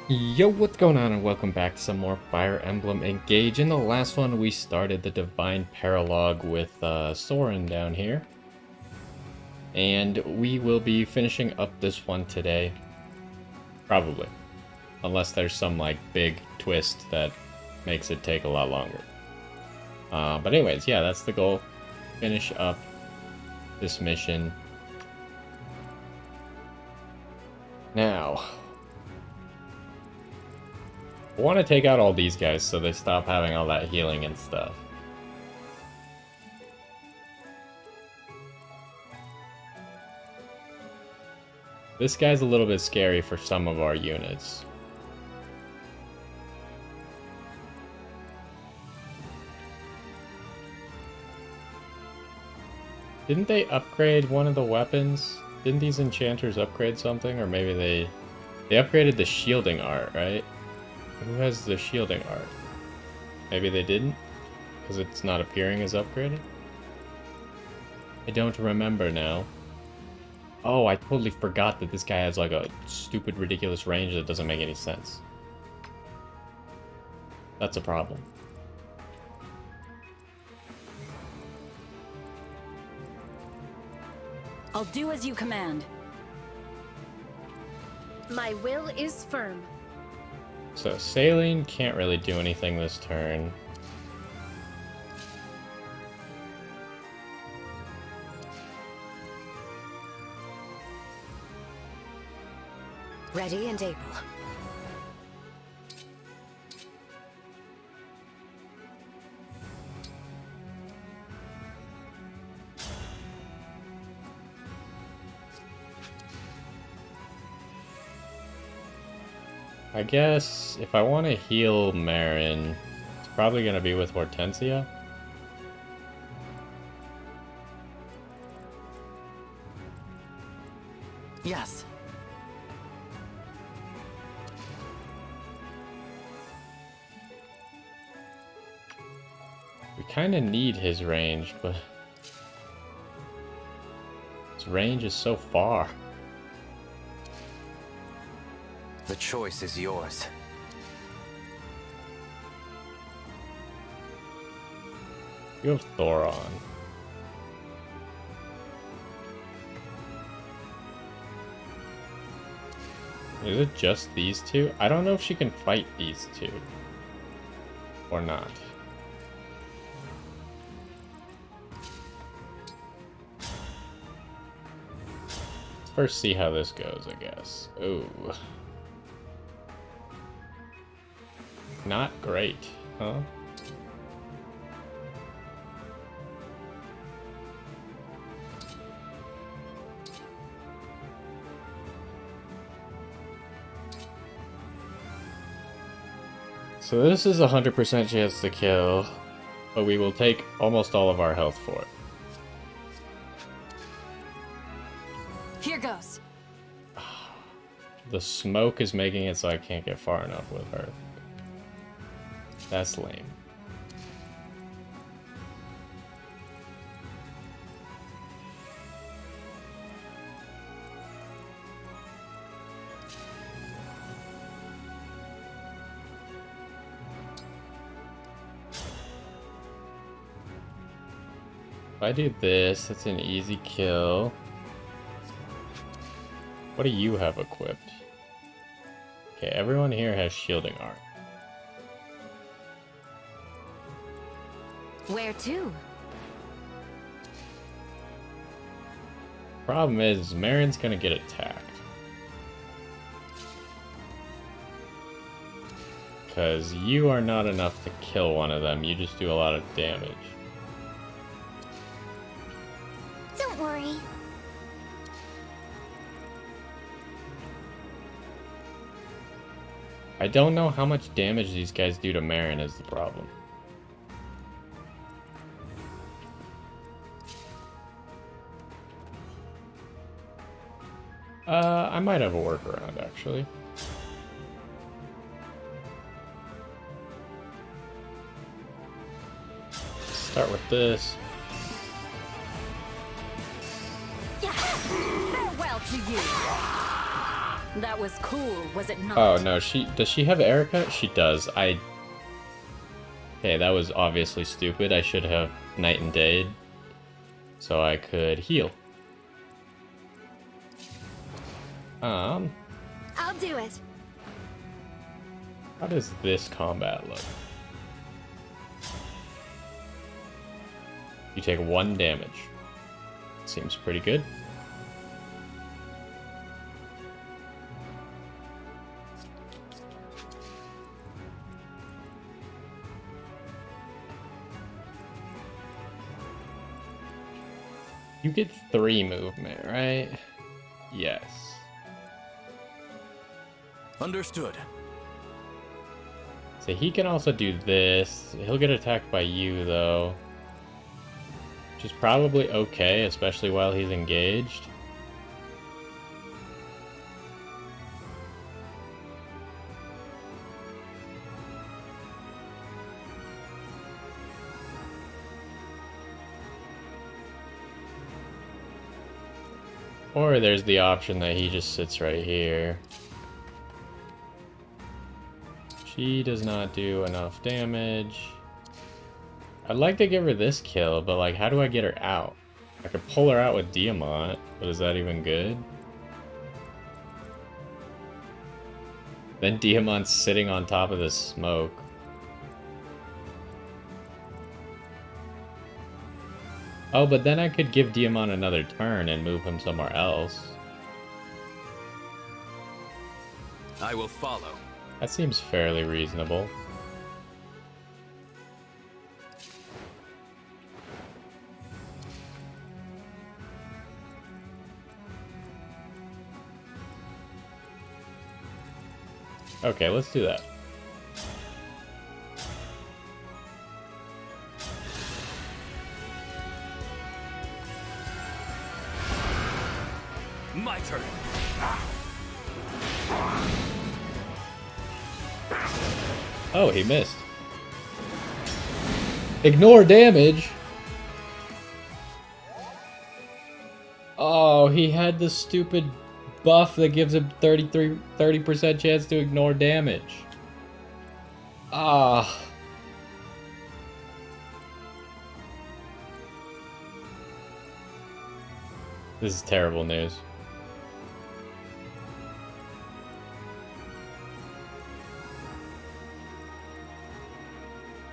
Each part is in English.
Yo, what's going on, and welcome back to some more Fire Emblem Engage. In the last one, we started the Divine Paralogue with Soren down here. And we will be finishing up this one today. Probably. Unless there's some, like, big twist that makes it take a lot longer. But anyways, yeah, that's the goal. Finish up this mission. Now, I want to take out all these guys so they stop having all that healing and stuff. This guy's a little bit scary for some of our units. Didn't they upgrade one of the weapons? Didn't these enchanters upgrade something? Or maybe they upgraded the shielding art, right? Who has the shielding art? Maybe they didn't? Because it's not appearing as upgraded? I don't remember now. Oh, I totally forgot that this guy has like a stupid, ridiculous range that doesn't make any sense. That's a problem. I'll do as you command. My will is firm. So, Saline can't really do anything this turn. Ready and able. I guess if I want to heal Marin, it's probably going to be with Hortensia. Yes. We kind of need his range, but his range is so far. The choice is yours. You have Thoron. Is it just these two? I don't know if she can fight these two. Or not. Let's first see how this goes, I guess. Ooh. Not great, huh? So this is a 100% chance to kill, but we will take almost all of our health for it. Here goes. The smoke is making it so I can't get far enough with her. That's lame. If I do this, that's an easy kill. What do you have equipped? Okay, everyone here has shielding art. Where to? Problem is, Marin's gonna get attacked. Because you are not enough to kill one of them, you just do a lot of damage. Don't worry. I don't know how much damage these guys do to Marin is the problem. I might have a workaround, actually. Start with this. Farewell to you. That was cool, was it not? Oh no, does she have Erica? She does. Okay, that was obviously stupid. I should have Night and Day so I could heal. I'll do it. How does this combat look? You take 1 damage. Seems pretty good. You get 3 movement, right? Yes. Understood. So he can also do this. He'll get attacked by you, though. Which is probably okay, especially while he's engaged. Or there's the option that he just sits right here. She does not do enough damage. I'd like to give her this kill, but like, how do I get her out? I could pull her out with Diamant, but is that even good? Then Diamant's sitting on top of this smoke. Oh, but then I could give Diamant another turn and move him somewhere else. I will follow. That seems fairly reasonable. Okay, let's do that. My turn. Oh, he missed. Ignore damage. Oh, he had the stupid buff that gives him 30% chance to ignore damage. Ah. This is terrible news.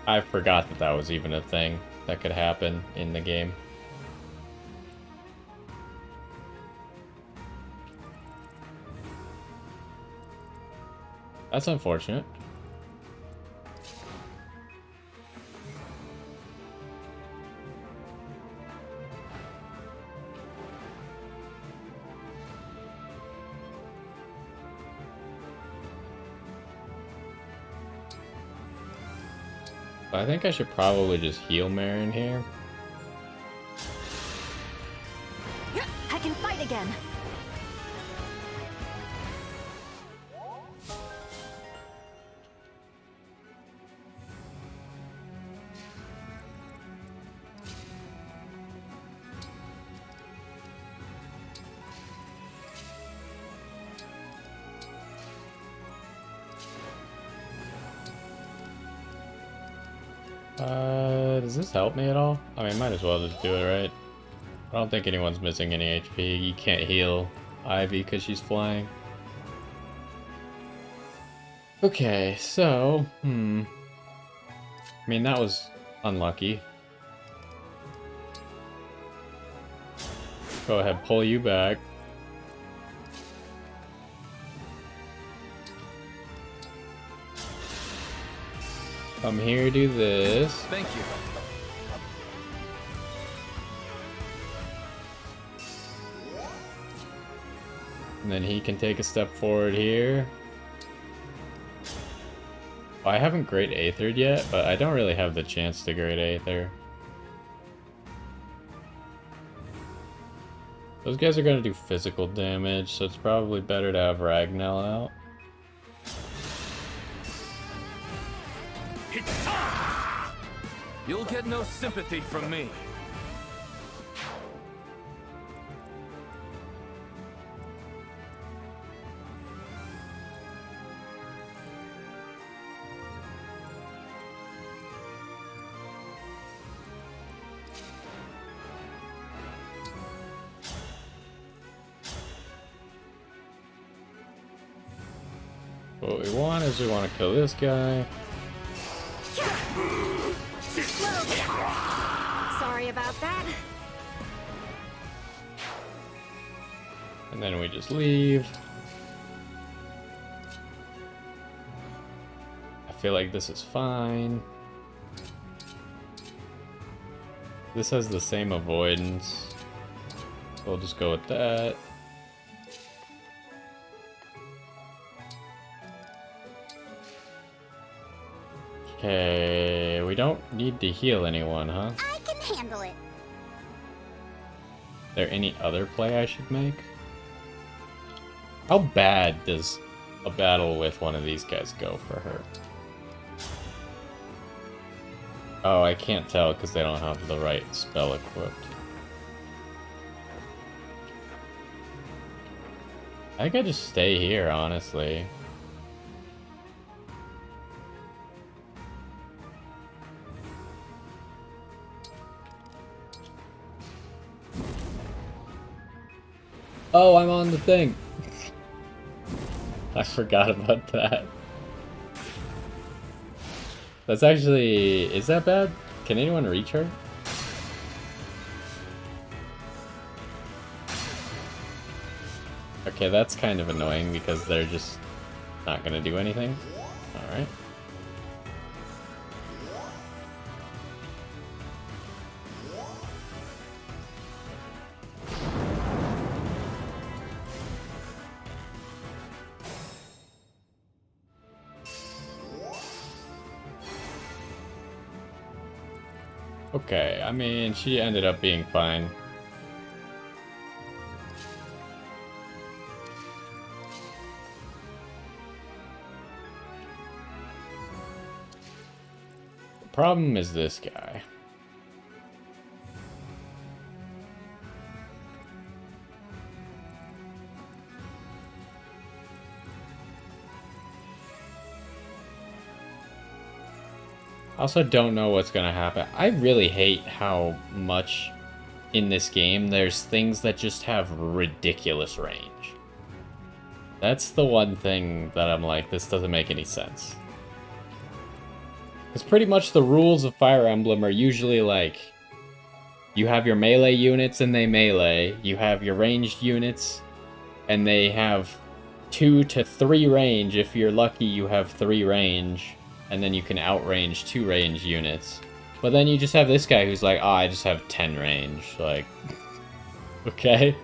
I forgot that that was even a thing that could happen in the game. That's unfortunate. I think I should probably just heal Marin here. I can fight again. Does this help me at all? I mean, might as well just do it, right? I don't think anyone's missing any HP. You can't heal Ivy because she's flying. Okay, so, I mean, that was unlucky. Go ahead, pull you back. Come here, do this. Thank you. And then he can take a step forward here. Oh, I haven't Great Aethered yet, but I don't really have the chance to Great Aether. Those guys are going to do physical damage, so it's probably better to have Ragnell out. You'll get no sympathy from me. What we want is we want to kill this guy. Sorry about that. And then we just leave. I feel like this is fine. This has the same avoidance. We'll just go with that. Okay, we don't need to heal anyone, huh? I can handle it. There any other play I should make? How bad does a battle with one of these guys go for her? Oh, I can't tell because they don't have the right spell equipped. I think I just stay here, honestly. Oh, I'm on the thing. I forgot about that. That's actually... Is that bad? Can anyone reach her? Okay, that's kind of annoying because they're just not gonna do anything. Alright. Okay, I mean, she ended up being fine. The problem is this guy. I also don't know what's gonna happen. I really hate how much in this game there's things that just have ridiculous range. That's the one thing that I'm like, this doesn't make any sense. Because pretty much the rules of Fire Emblem are usually like, you have your melee units and they melee, you have your ranged units and they have 2 to 3 range. If you're lucky, you have 3 range. And then you can outrange 2 range units. But then you just have this guy who's like, oh, I just have 10 range. Like, okay.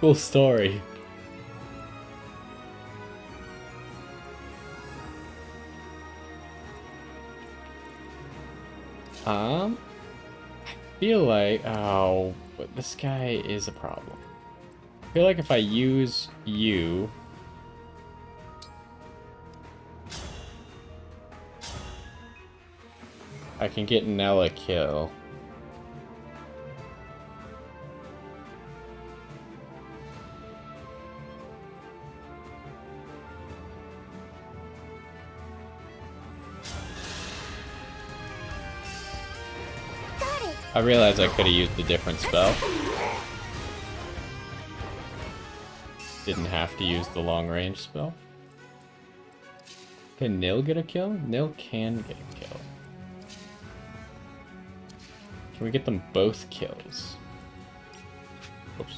Cool story. I feel like, oh, but this guy is a problem. I feel like if I use you... I can get Nell a kill. I realized I could have used a different spell. Didn't have to use the long range spell. Can Nil get a kill? Nil can get a kill. Can we get them both kills? Oops.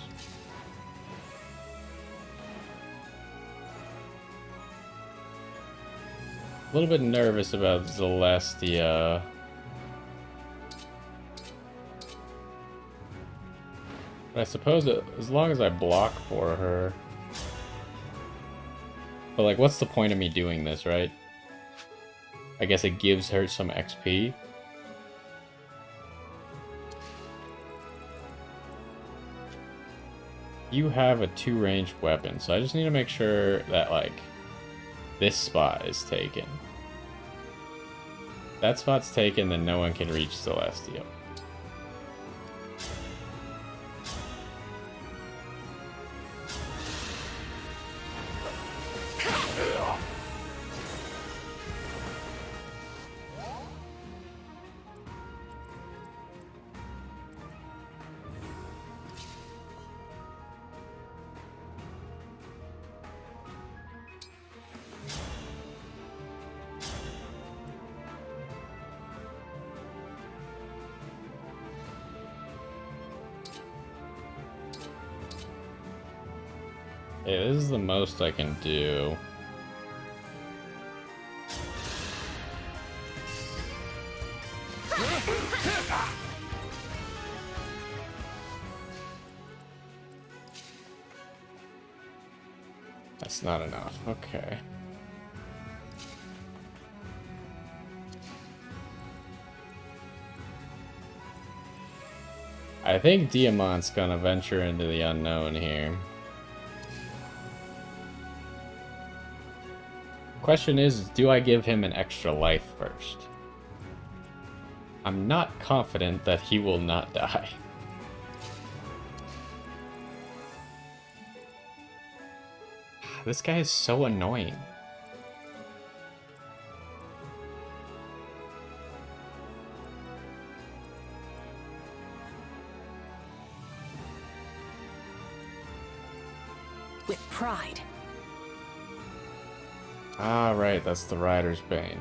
A little bit nervous about Celestia. But I suppose as long as I block for her. But like, what's the point of me doing this, right? I guess it gives her some XP. You have a 2-range weapon, so I just need to make sure that, like, this spot is taken. If that spot's taken, then no one can reach Celestia. Okay, this is the most I can do. That's not enough. Okay. I think Diamant's gonna venture into the unknown here. Question is, do I give him an extra life first? I'm not confident that he will not die. This guy is so annoying. With pride. Ah, right, that's the Rider's Bane.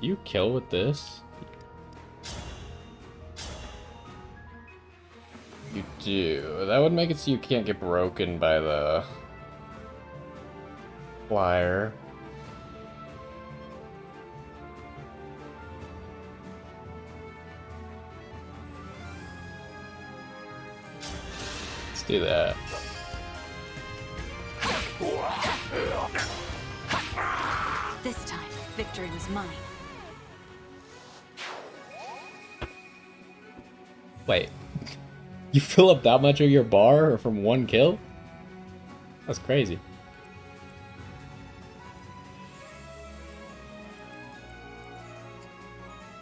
You kill with this? You do. That would make it so you can't get broken by the flyer. Let's do that. This time, victory was mine. Wait, you fill up that much of your bar from one kill? That's crazy.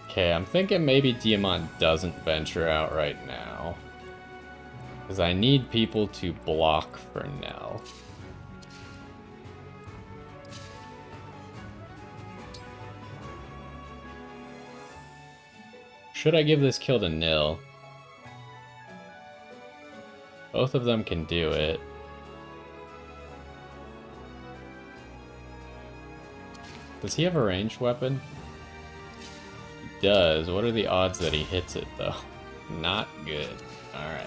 Okay, I'm thinking maybe Diamant doesn't venture out right now. Because I need people to block for Nell. Should I give this kill to Nil? Both of them can do it. Does he have a ranged weapon? He does. What are the odds that he hits it, though? Not good. Alright.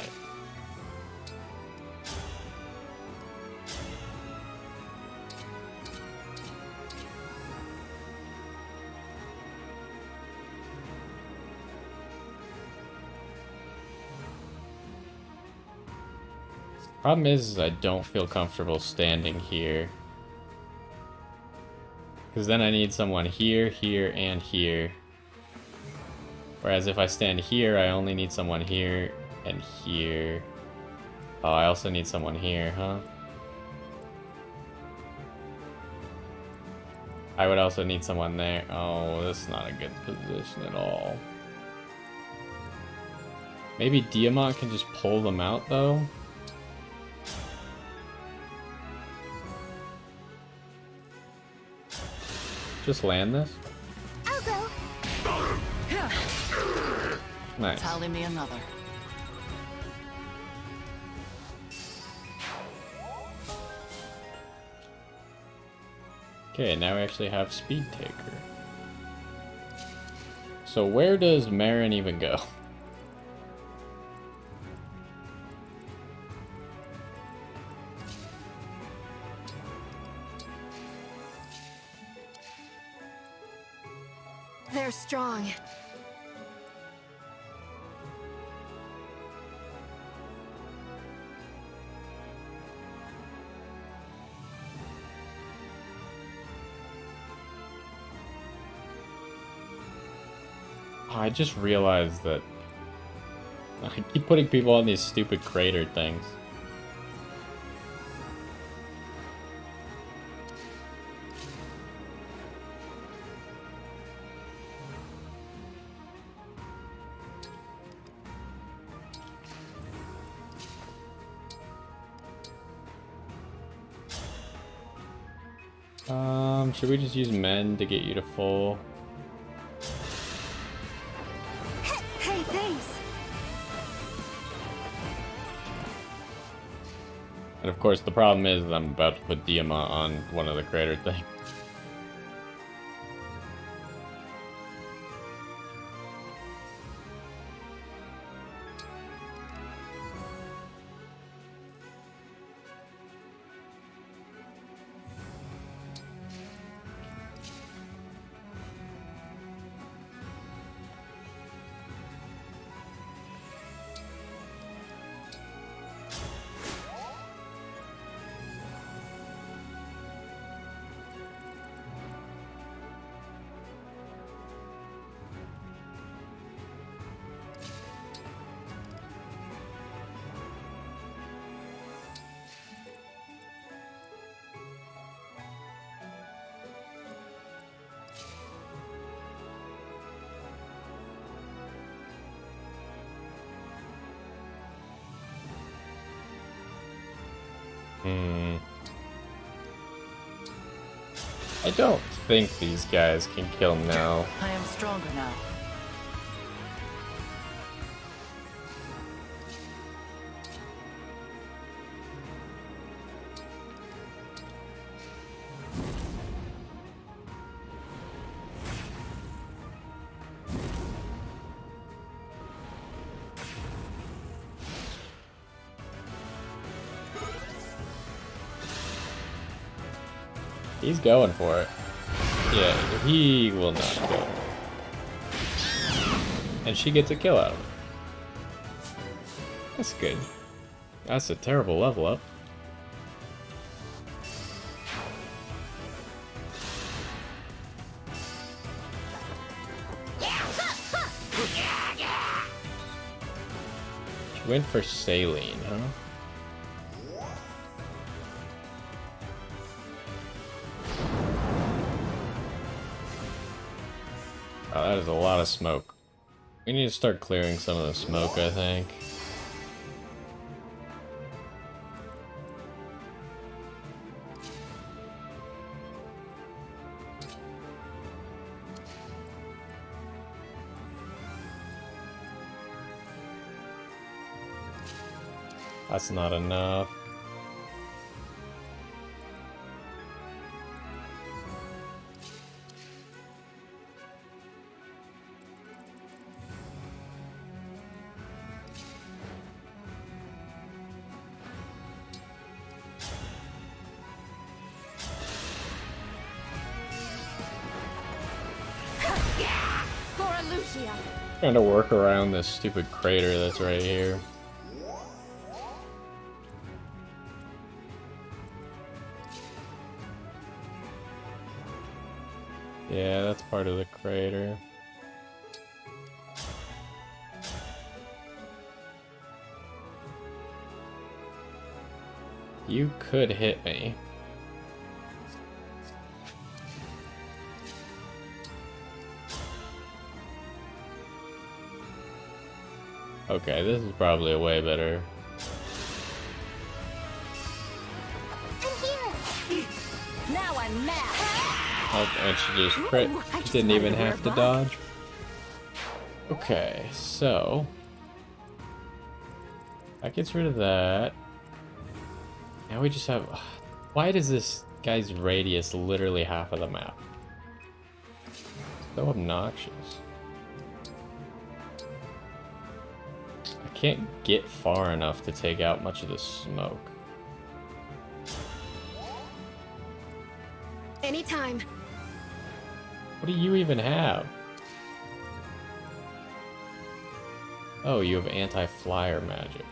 Problem is I don't feel comfortable standing here. Because then I need someone here, here, and here. Whereas if I stand here, I only need someone here and here. Oh, I also need someone here, huh? I would also need someone there. Oh, this is not a good position at all. Maybe Diamant can just pull them out, though? Just land this? I'll go. Nice. Tally me another. Okay, now we actually have Speed Taker. So where does Marin even go? They're strong. I just realized that I keep putting people on these stupid crater things. Should we just use men to get you to full? Hey, thanks. Of course, the problem is I'm about to put Diamant on one of the crater things. I don't think these guys can kill now. I am stronger now. He's going for it. Yeah, he will not go. And she gets a kill out of it. That's good. That's a terrible level up. She went for saline, huh? Oh, that is a lot of smoke. We need to start clearing some of the smoke, I think. That's not enough. Trying to work around this stupid crater that's right here. Yeah, that's part of the crater. You could hit me. Okay, this is probably a way better. Now I'm mad. Oh, and she just crit. She didn't even have to dodge. Okay, so that gets rid of that. Now we just have. Why does this guy's radius literally half of the map? So obnoxious. I can't get far enough to take out much of the smoke. Anytime. What do you even have? Oh, you have anti-flyer magic.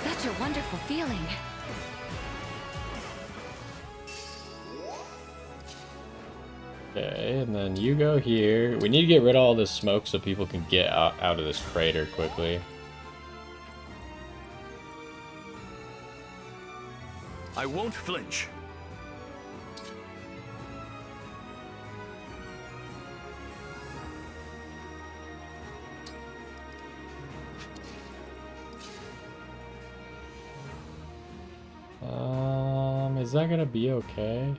Such a wonderful feeling. Okay, and then you go here. We need to get rid of all this smoke so people can get out of this crater quickly. I won't flinch. Is that gonna be okay?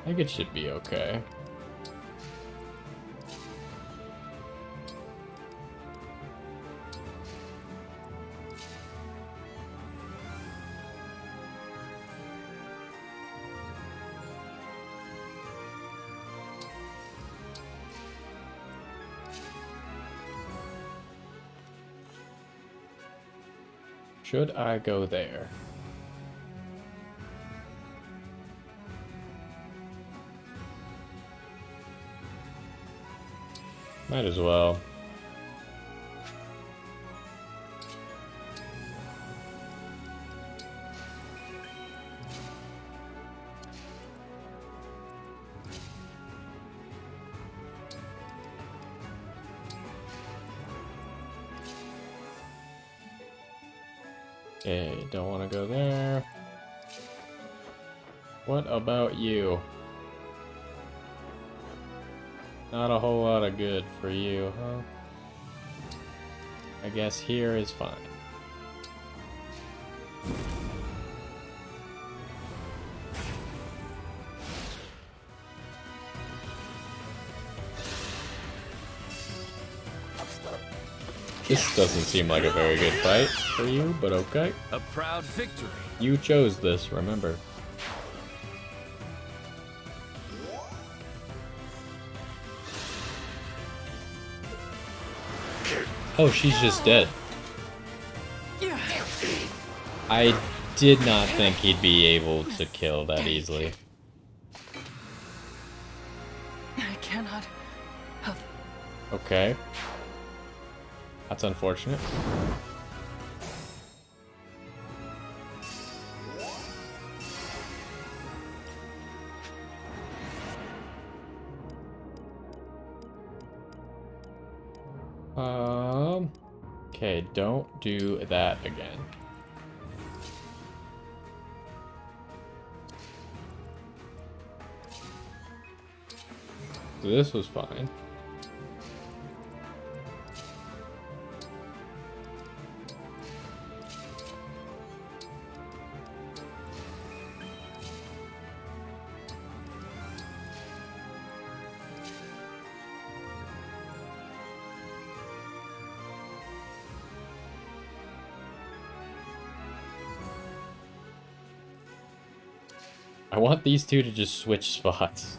I think it should be okay. Should I go there? Might as well. Okay, don't want to go there. What about you? Not a whole lot of good for you, huh? I guess here is fine. This doesn't seem like a very good fight for you, but okay. A proud victory. You chose this, remember. Oh, she's just dead. I did not think he'd be able to kill that easily. I cannot have. Okay. That's unfortunate. Okay, don't do that again. This was fine. I want these two to just switch spots.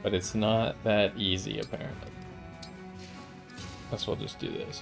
But it's not that easy, apparently. Guess we'll just do this.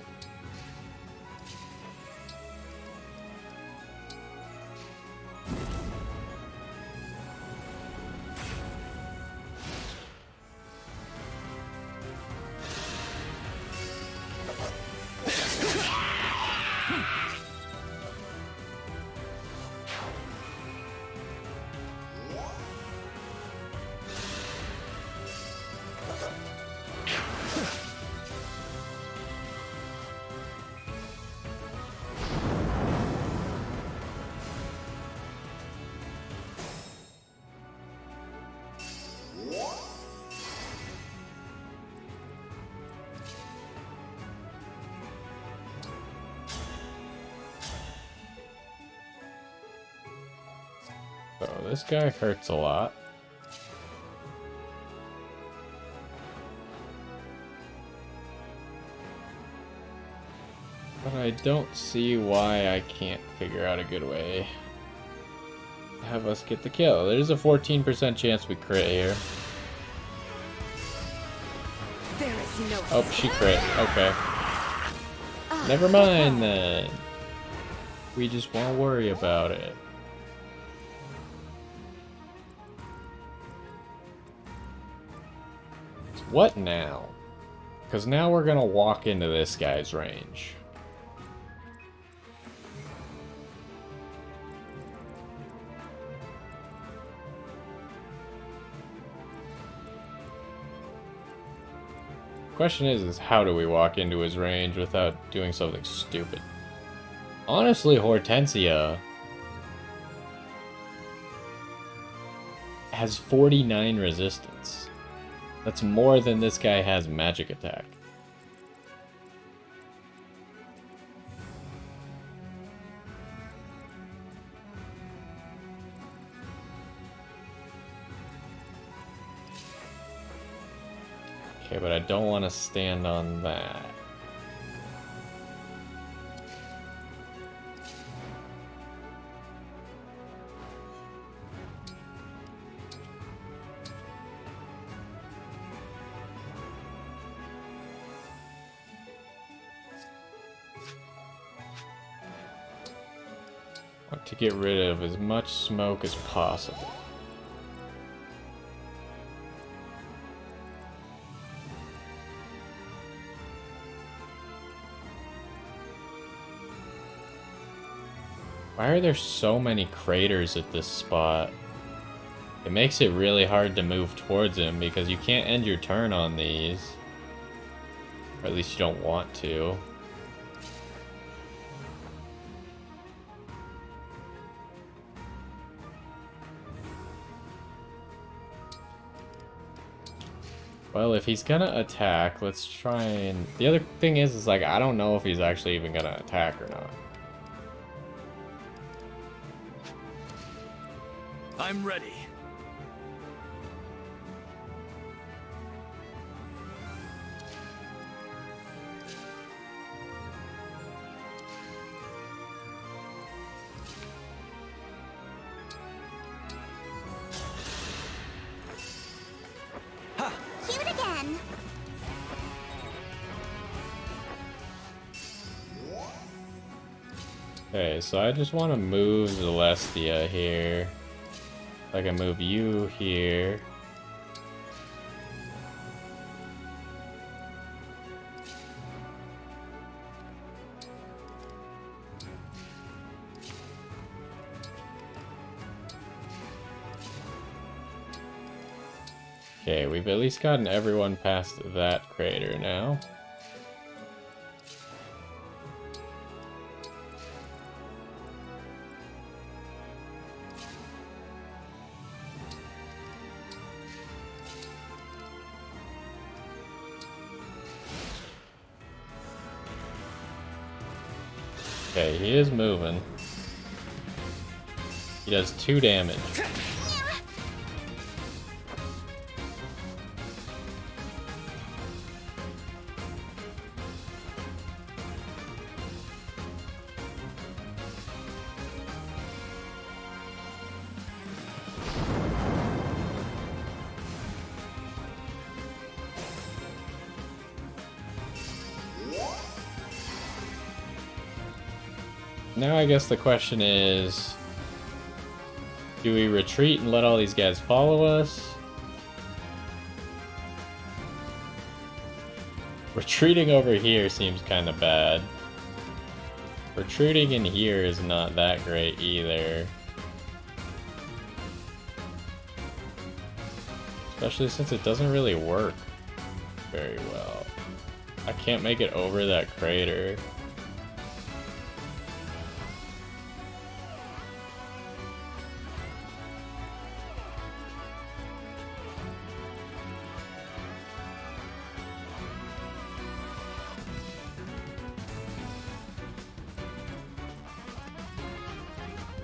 So this guy hurts a lot. But I don't see why I can't figure out a good way to have us get the kill. There's a 14% chance we crit here. There is no. Oh, she crit. Okay. Never mind then. We just won't worry about it. What now? Because now we're going to walk into this guy's range. Question is how do we walk into his range without doing something stupid? Honestly, Hortensia has 49 resistance. That's more than this guy has magic attack. Okay, but I don't want to stand on that. I want to get rid of as much smoke as possible. Why are there so many craters at this spot? It makes it really hard to move towards him because you can't end your turn on these. Or at least you don't want to. Well, if he's gonna attack, let's try and... The other thing is like, I don't know if he's actually even gonna attack or not. I'm ready. Cute again. Okay, so I just want to move Celestia here. I can move you here. Okay, we've at least gotten everyone past that crater now. Okay, he is moving. He does 2 damage. Now I guess the question is, do we retreat and let all these guys follow us? Retreating over here seems kind of bad. Retreating in here is not that great either. Especially since it doesn't really work very well. I can't make it over that crater.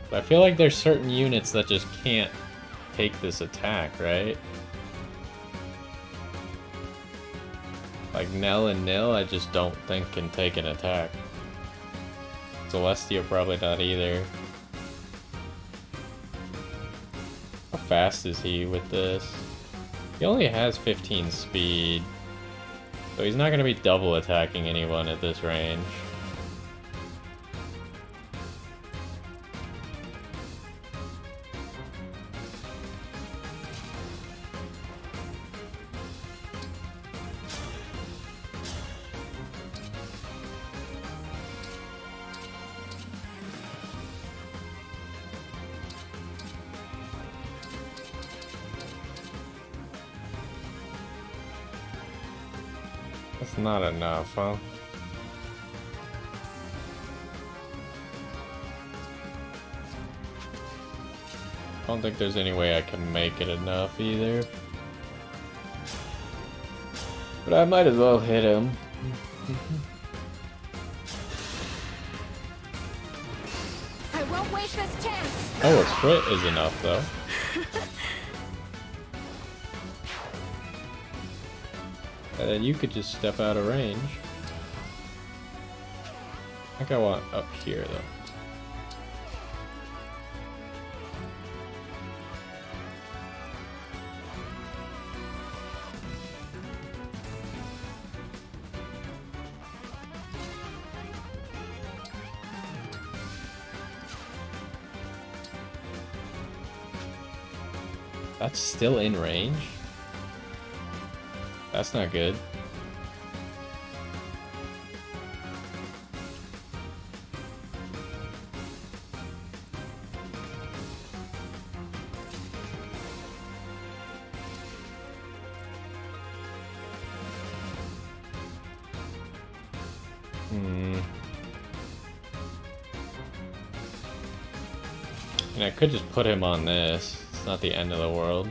I feel like there's certain units that just can't take this attack, right? Like Nell and Nil, I just don't think can take an attack. Celestia probably not either. How fast is he with this? He only has 15 speed. So he's not going to be double attacking anyone at this range. That's not enough, huh? I don't think there's any way I can make it enough either. But I might as well hit him. I won't waste this chance. Oh, a crit is enough though. And then you could just step out of range. I think I want up here though. That's still in range? That's not good. And I could just put him on this. It's not the end of the world.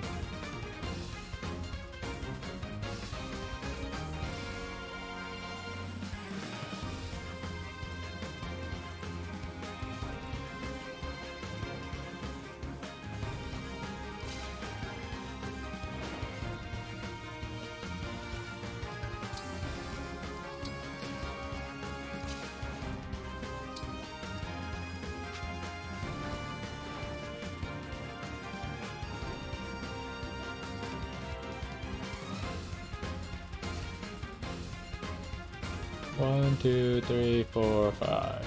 One, two, three, four, five.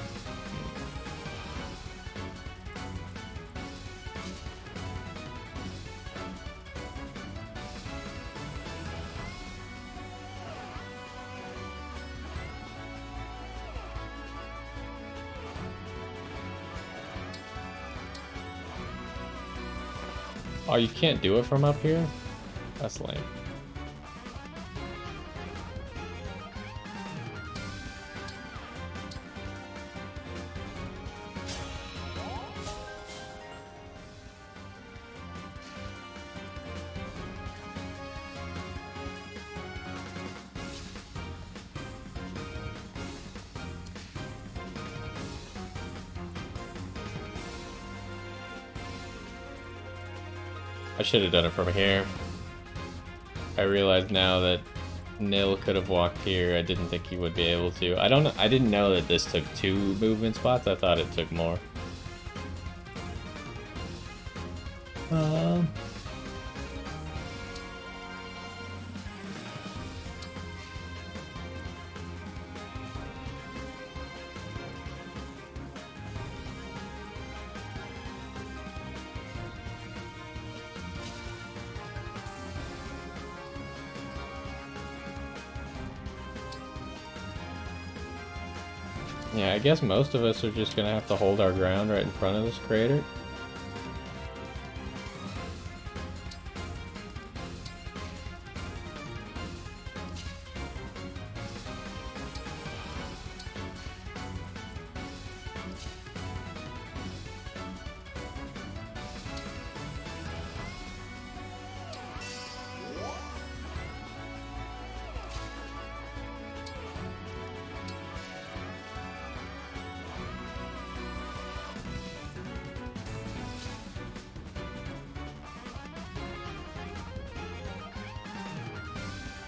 Oh, you can't do it from up here? That's lame. I should have done it from here. I realize now that Nil could have walked here. I didn't think he would be able to. I didn't know that this took 2 movement spots. I thought it took more. Yeah, I guess most of us are just gonna have to hold our ground right in front of this crater.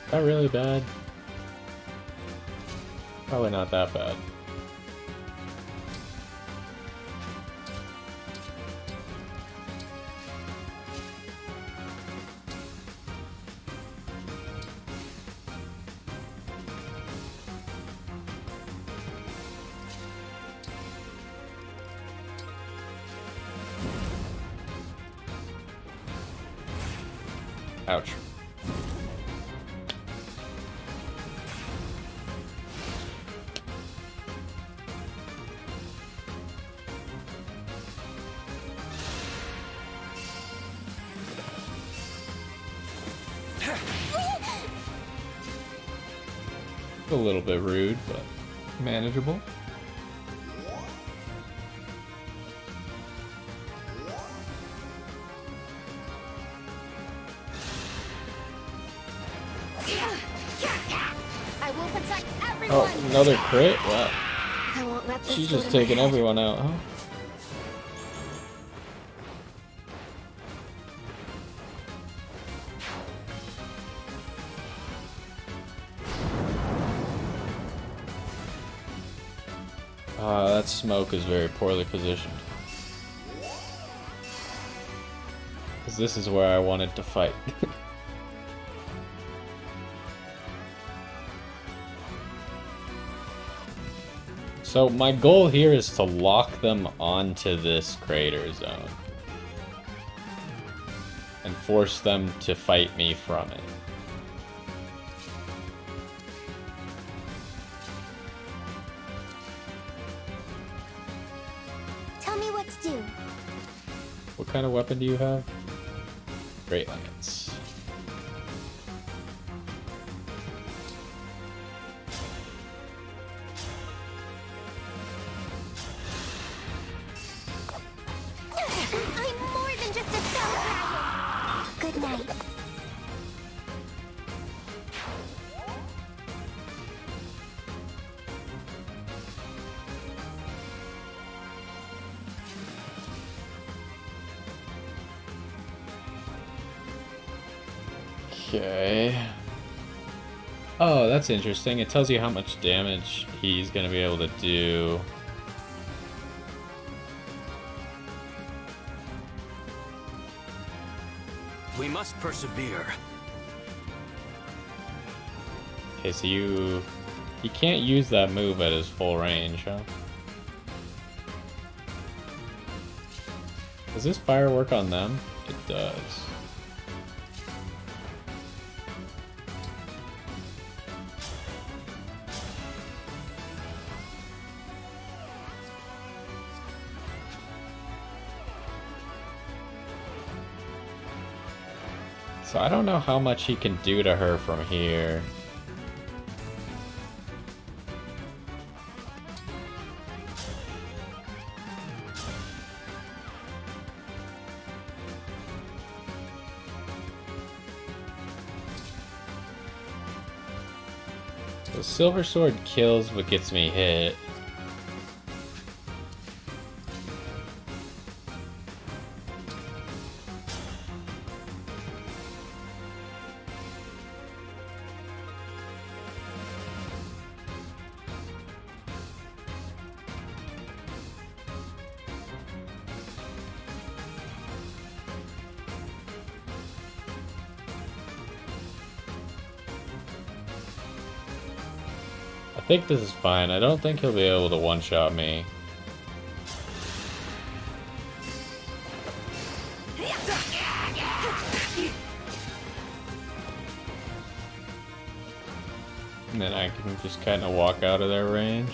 Is that really bad? Probably not that bad. Ouch. A little bit rude, but manageable. I will protect everyone. Oh, another crit? Wow. I won't let this She's go just to my taking head. everyone out, huh? That smoke is very poorly positioned. Because this is where I wanted to fight. So my goal here is to lock them onto this crater zone. And force them to fight me from it. Tell me what to do. What kind of weapon do you have? Great Lance. I'm more than just a spell dragon. Good night. Okay. Oh, that's interesting. It tells you how much damage he's gonna be able to do. We must persevere. Okay, so you can't use that move at his full range, huh? Does this fire work on them? It does. So I don't know how much he can do to her from here. The Silver Sword kills but gets me hit. I think this is fine. I don't think he'll be able to one-shot me. And then I can just kind of walk out of their range.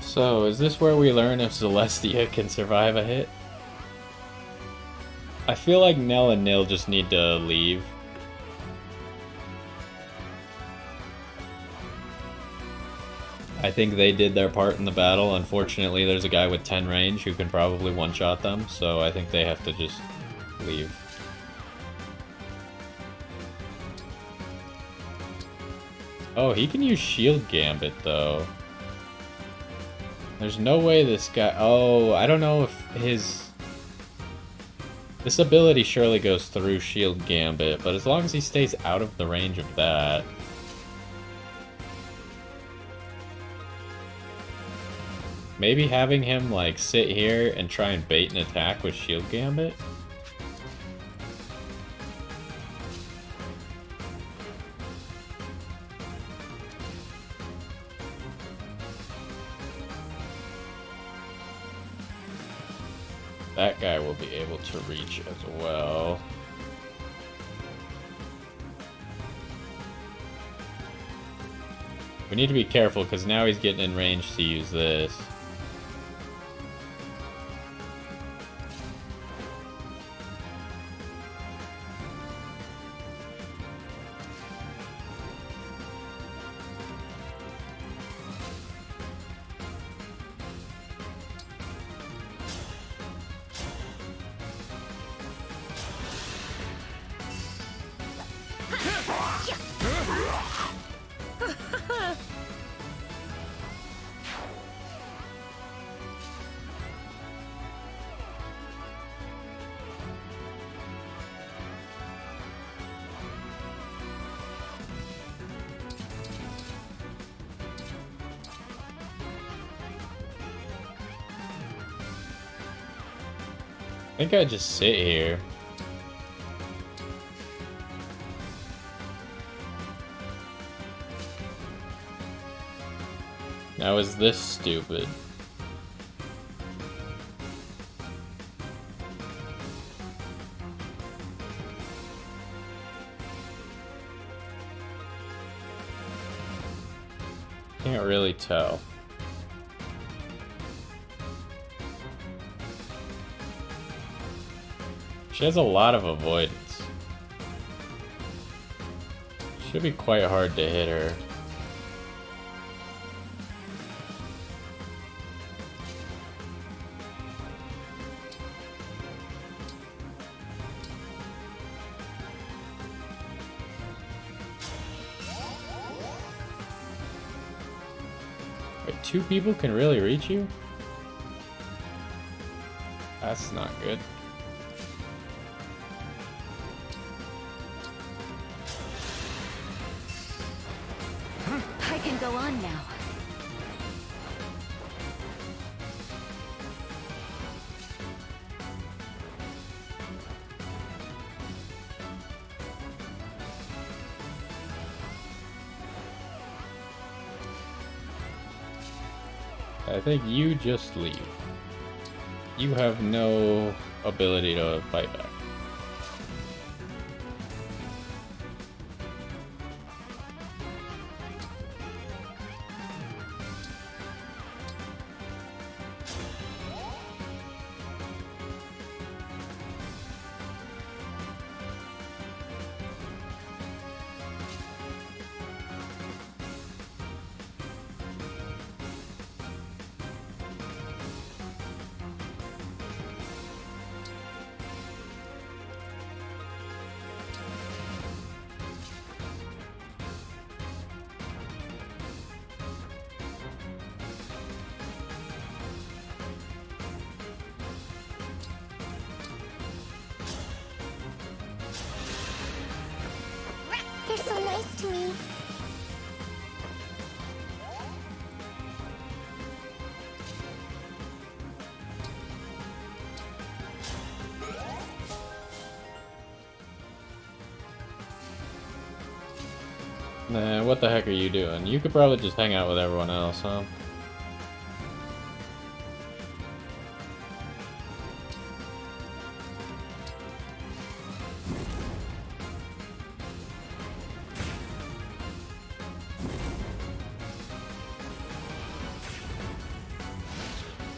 So, is this where we learn if Celestia can survive a hit? I feel like Nell and Nil just need to leave. I think they did their part in the battle. Unfortunately, there's a guy with 10 range who can probably one-shot them, so I think they have to just leave. Oh, he can use Shield Gambit, though. There's no way this guy... Oh, I don't know if his... This ability surely goes through Shield Gambit, but as long as he stays out of the range of that... Maybe having him, like, sit here and try and bait an attack with Shield Gambit? That guy will be able to reach as well. We need to be careful because now he's getting in range to use this. I think I just sit here. Now is this stupid? Can't really tell. She has a lot of avoidance. Should be quite hard to hit her. Wait, 2 people can really reach you? That's not good. I can go on now. I think you just leave. You have no ability to fight back. You're so nice to me. Nah, what the heck are you doing? You could probably just hang out with everyone else, huh?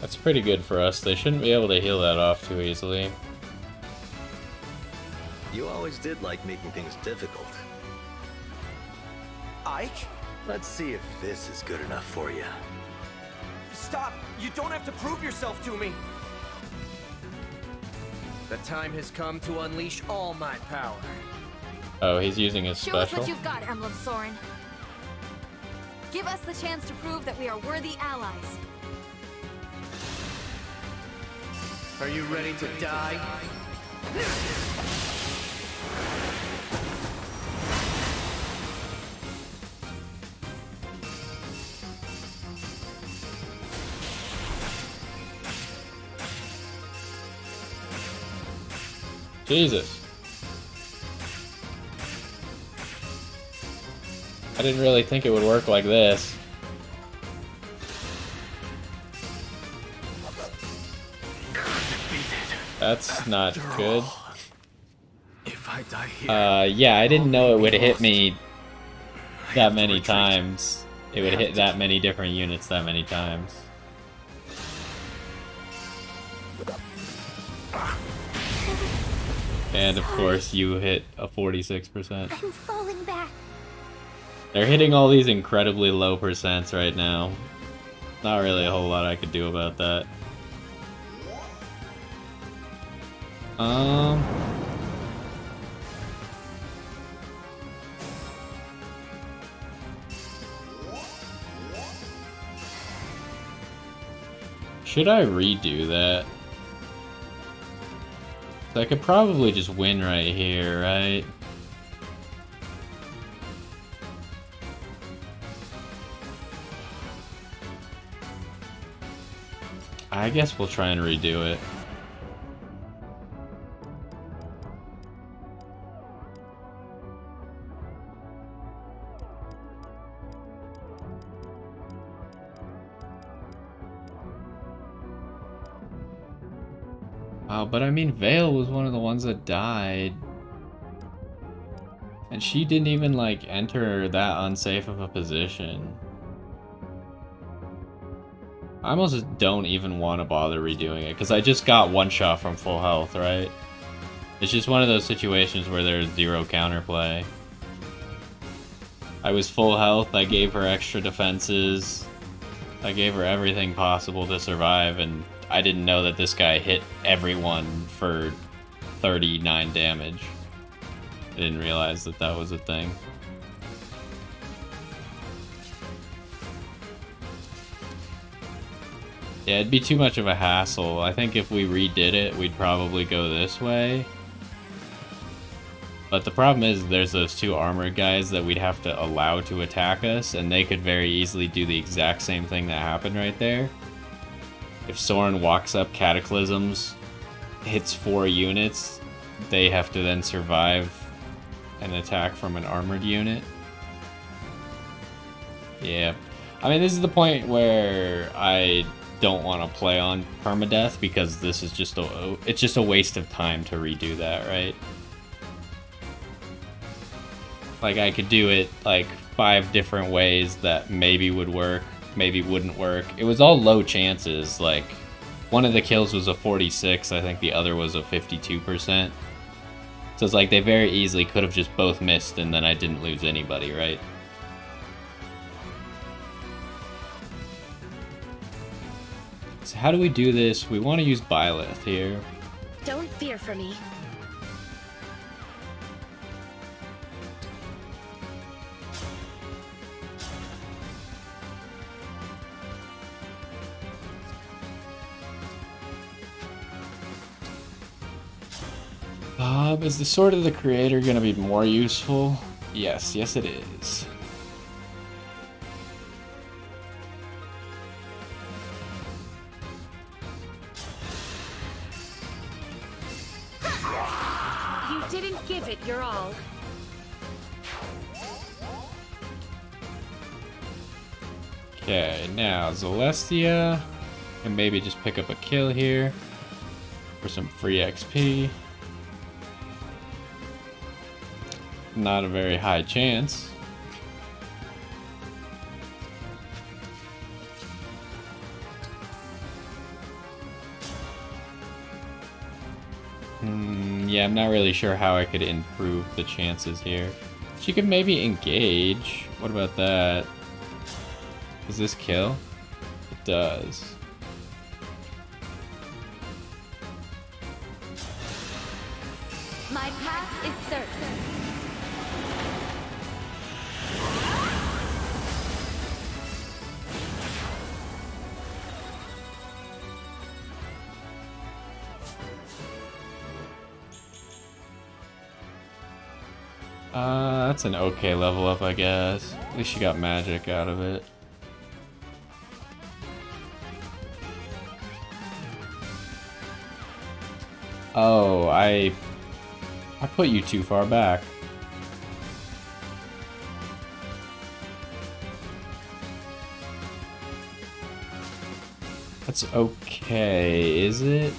That's pretty good for us. They shouldn't be able to heal that off too easily. You always did like making things difficult. Ike? Let's see if this is good enough for you. Stop! You don't have to prove yourself to me! The time has come to unleash all my power. Oh, he's using his Show us special? what you've got, Emblem Soren. Give us the chance to prove that we are worthy allies. Are you ready to die? Jesus. I didn't really think it would work like this. Defeated. That's not good. If I die here, Yeah, I didn't know it would hit me that many times. It would hit that many different units that many times. And of course, you hit a 46%. I'm falling back. They're hitting all these incredibly low percents right now. Not really a whole lot I could do about that. Should I redo that? I could probably just win right here, right? I guess we'll try and redo it. But I mean, Vale was one of the ones that died. And she didn't even, like, enter that unsafe of a position. I almost don't even want to bother redoing it, because I just got one shot from full health, right? It's just one of those situations where there's zero counterplay. I was full health, I gave her extra defenses, I gave her everything possible to survive, and I didn't know that this guy hit everyone for 39 damage. I didn't realize that that was a thing. Yeah, it'd be too much of a hassle. I think if we redid it, we'd probably go this way. But the problem is there's those two armored guys that we'd have to allow to attack us, and they could very easily do the exact same thing that happened right there. If Soren walks up Cataclysms, hits 4 units, they have to then survive an attack from an armored unit. Yeah. I mean, this is the point where I don't want to play on permadeath, because this is just it's just a waste of time to redo that, right? Like, I could do it like 5 different ways that maybe would work, maybe wouldn't work. It was all low chances. Like, one of the kills was a 46, I think the other was a 52%. So it's like they very easily could have just both missed and then I didn't lose anybody, right? So how do we do this? We want to use Byleth here. Don't fear for me. Is the Sword of the Creator going to be more useful? Yes, yes it is. You didn't give it your all. Okay, now Celestia. And maybe just pick up a kill here for some free XP. Not a very high chance. Yeah, I'm not really sure how I could improve the chances here. She could maybe engage. What about that? Does this kill? It does. My path is certain. That's an okay level up, I guess. At least she got magic out of it. Oh, I put you too far back. That's okay, is it?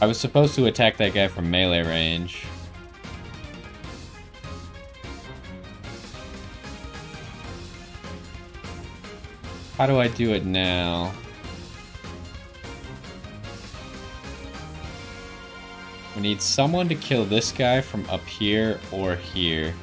I was supposed to attack that guy from melee range. How do I do it now? We need someone to kill this guy from up here or here.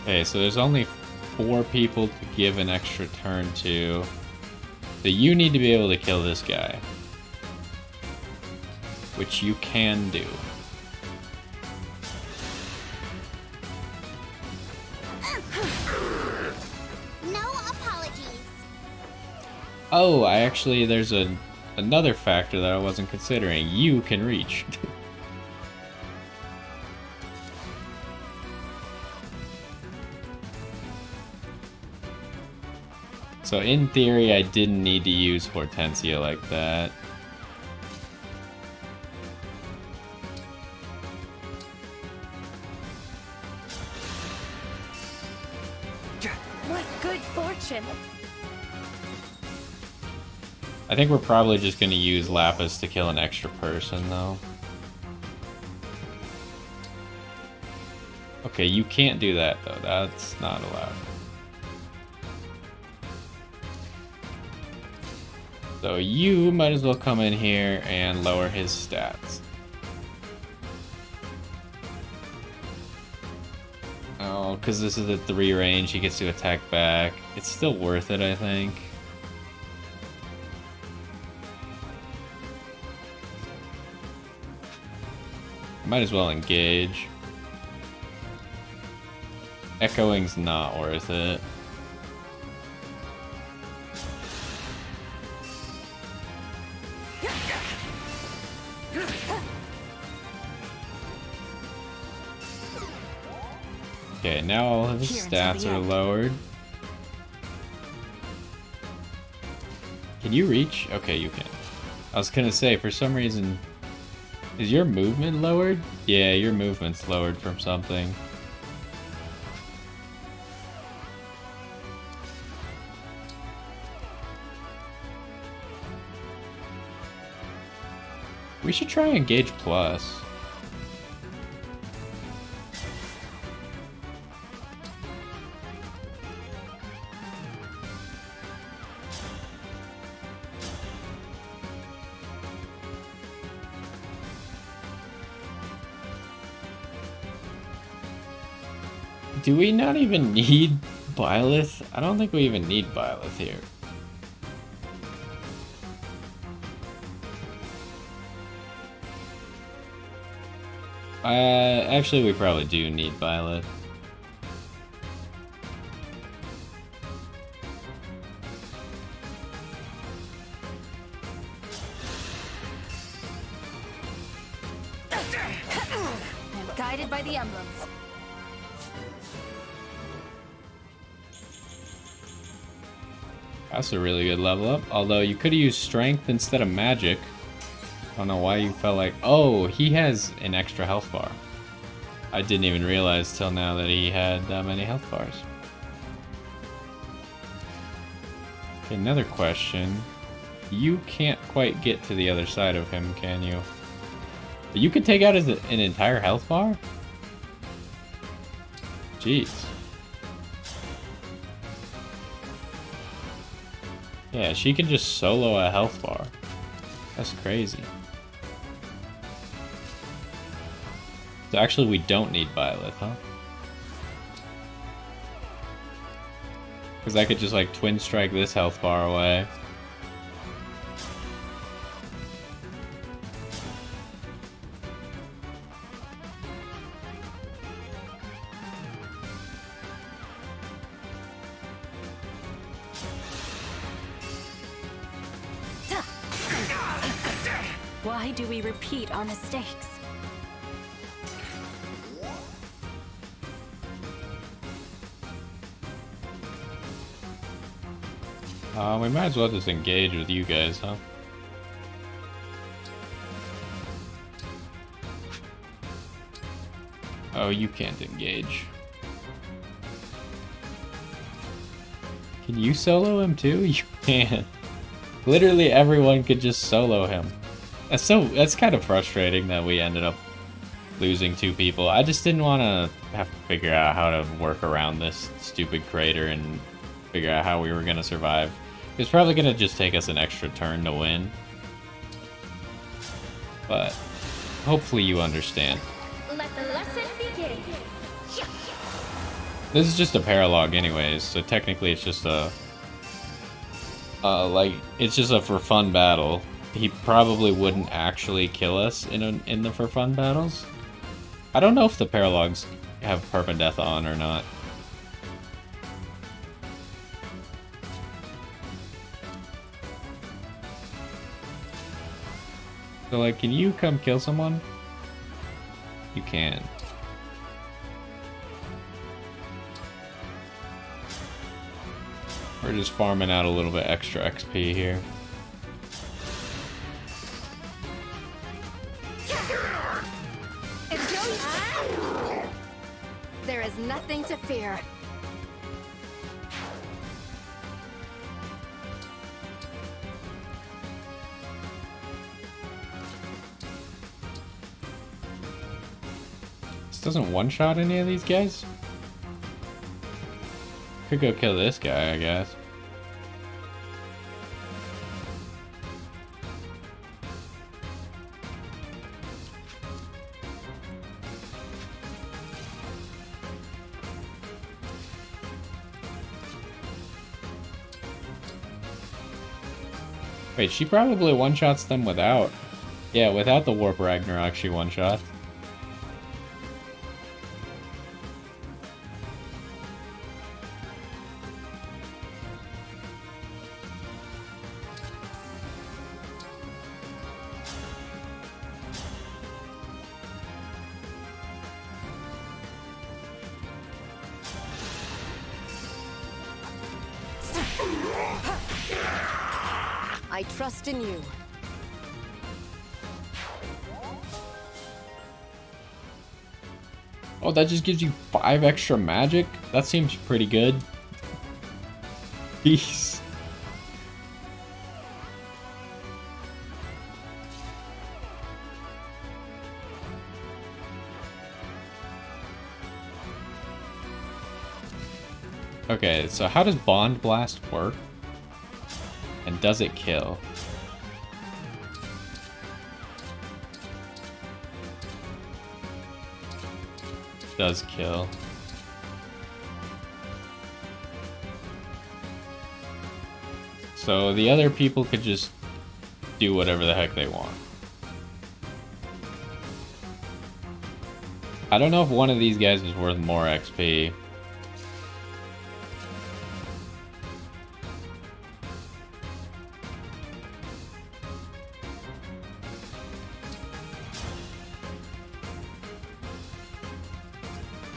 Okay, so there's only 4 people to give an extra turn to. So you need to be able to kill this guy. Which you can do. No apologies. Oh, there's another factor that I wasn't considering. You can reach. So in theory, I didn't need to use Hortensia like that. What good fortune. I think we're probably just going to use Lapis to kill an extra person, though. Okay, you can't do that, though. That's not allowed. So you might as well come in here and lower his stats. Oh, because this is a 3 range, he gets to attack back. It's still worth it, I think. Might as well engage. Echoing's not worth it. Okay, now all of his stats are lowered. Can you reach? Okay, you can. I was gonna say, for some reason... Is your movement lowered? Yeah, your movement's lowered from something. We should try Engage Plus. Do we not even need Byleth? I don't think we even need Byleth here. Actually, we probably do need Byleth. I'm guided by the emblems. That's a really good level up. Although you could have used strength instead of magic. I don't know why you felt like... Oh, he has an extra health bar. I didn't even realize till now that he had that many health bars. Okay, another question. You can't quite get to the other side of him, can you? But you could take out an entire health bar? Jeez. Yeah, she can just solo a health bar. That's crazy. So actually, we don't need Byleth, huh? Because I could just like twin strike this health bar away. Why do we repeat our mistakes? We might as well just engage with you guys, huh? Oh, you can't engage. Can you solo him too? You can. Literally everyone could just solo him. That's kind of frustrating that we ended up losing 2 people. I just didn't want to have to figure out how to work around this stupid crater and figure out how we were going to survive. It's probably going to just take us an extra turn to win. But hopefully you understand. Let the lesson begin. This is just a paralog anyways, so technically it's just a it's just a for fun battle. He probably wouldn't actually kill us in the for fun battles. I don't know if the paralogs have permadeath on or not. So like, can you come kill someone? You can. We're just farming out a little bit extra XP here. There is nothing to fear. This doesn't one-shot any of these guys? Could go kill this guy, I guess. Wait, she probably one-shots them without... Yeah, without the Warp Ragnarok, she one-shot. I trust in you. Oh, that just gives you 5 extra magic? That seems pretty good. Peace. Okay, so how does Bond Blast work? And does it kill? Does kill. So the other people could just do whatever the heck they want. I don't know if one of these guys is worth more XP.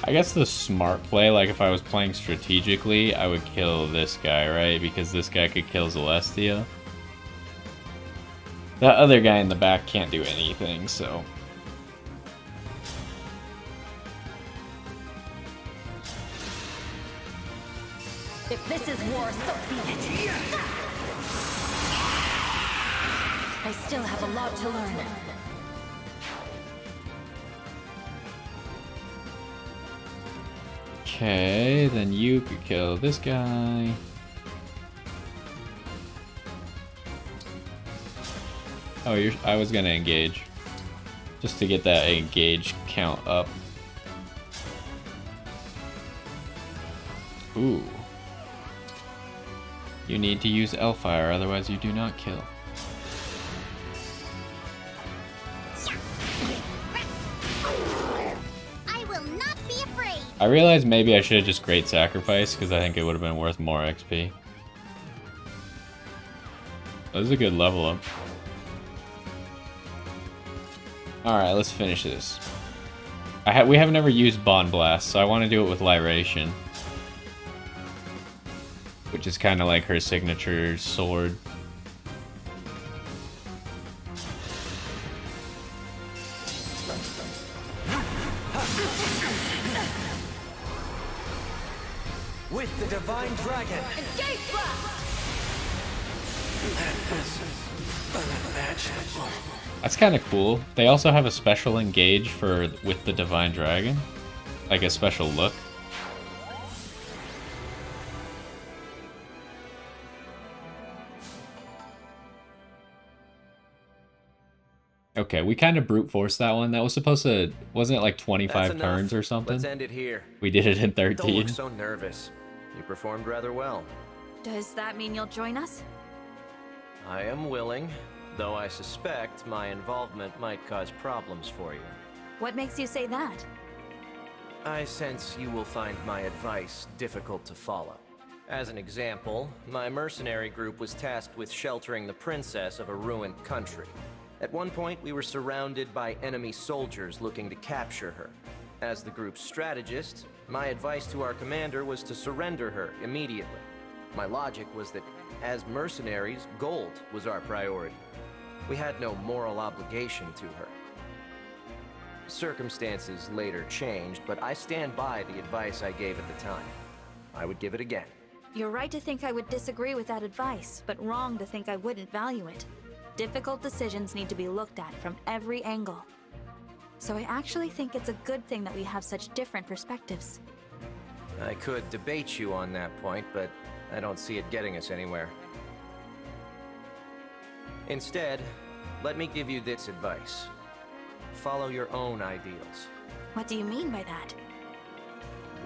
I guess the smart play, like if I was playing strategically, I would kill this guy, right? Because this guy could kill Celestia. That other guy in the back can't do anything, so... If this is war, so be it. I still have a lot to learn. Okay, then you could kill this guy. Oh, I was gonna engage. Just to get that engage count up. Ooh. You need to use Elfire, otherwise you do not kill. I realized maybe I should have just Great Sacrifice, because I think it would have been worth more XP. That was a good level up. Alright, let's finish this. We have never used Bond Blast, so I want to do it with Lyration. which is kind of like her signature sword. With the Divine Dragon. Engage blast! That's kind of cool. They also have a special engage for with the Divine Dragon, like a special look. Okay, we kind of brute forced that one. That was supposed to, wasn't it like 25 That's turns enough. or something? Let's end it here. We did it in Don't 13. look so nervous. You performed rather well. Does that mean you'll join us? I am willing, though I suspect my involvement might cause problems for you. What makes you say that? I sense you will find my advice difficult to follow. As an example, my mercenary group was tasked with sheltering the princess of a ruined country. At one point, we were surrounded by enemy soldiers looking to capture her. As the group's strategist, my advice to our commander was to surrender her immediately. My logic was that, as mercenaries, gold was our priority. We had no moral obligation to her. Circumstances later changed, but I stand by the advice I gave at the time. I would give it again. You're right to think I would disagree with that advice, but wrong to think I wouldn't value it. Difficult decisions need to be looked at from every angle. So I actually think it's a good thing that we have such different perspectives. I could debate you on that point, but I don't see it getting us anywhere. Instead, let me give you this advice. Follow your own ideals. What do you mean by that?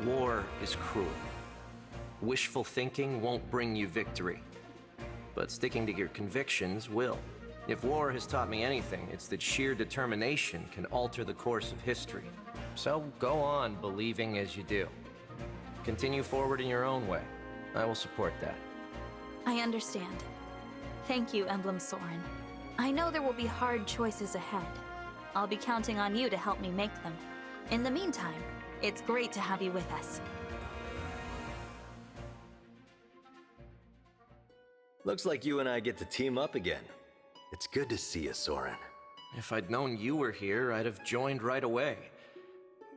War is cruel. Wishful thinking won't bring you victory, but sticking to your convictions will. If war has taught me anything, it's that sheer determination can alter the course of history. So go on believing as you do. Continue forward in your own way. I will support that. I understand. Thank you, Emblem Soren. I know there will be hard choices ahead. I'll be counting on you to help me make them. In the meantime, it's great to have you with us. Looks like you and I get to team up again. It's good to see you, Soren. If I'd known you were here, I'd have joined right away.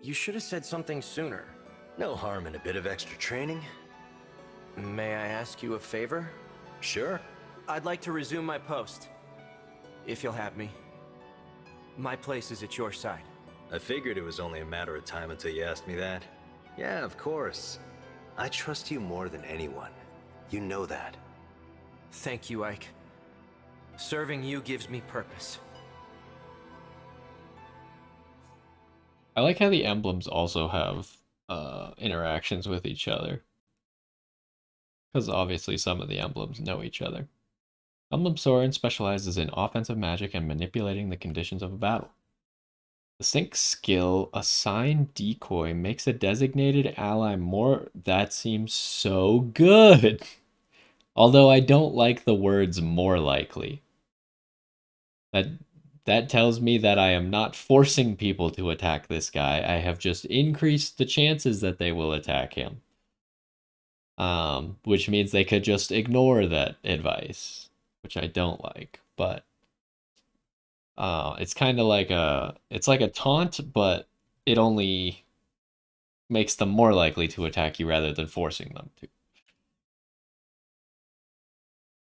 You should have said something sooner. No harm in a bit of extra training. May I ask you a favor? Sure. I'd like to resume my post, if you'll have me. My place is at your side. I figured it was only a matter of time until you asked me that. Yeah, of course. I trust you more than anyone. You know that. Thank you, Ike. Serving you gives me purpose. I like how the emblems also have interactions with each other. Because obviously some of the emblems know each other. Emblem Soren specializes in offensive magic and manipulating the conditions of a battle. The sync skill, Assign Decoy, makes a designated ally more... That seems so good! Although I don't like the words more likely. That tells me that I am not forcing people to attack this guy. I have just increased the chances that they will attack him. Which means they could just ignore that advice, which I don't like. But it's kind of like it's like a taunt, but it only makes them more likely to attack you rather than forcing them to.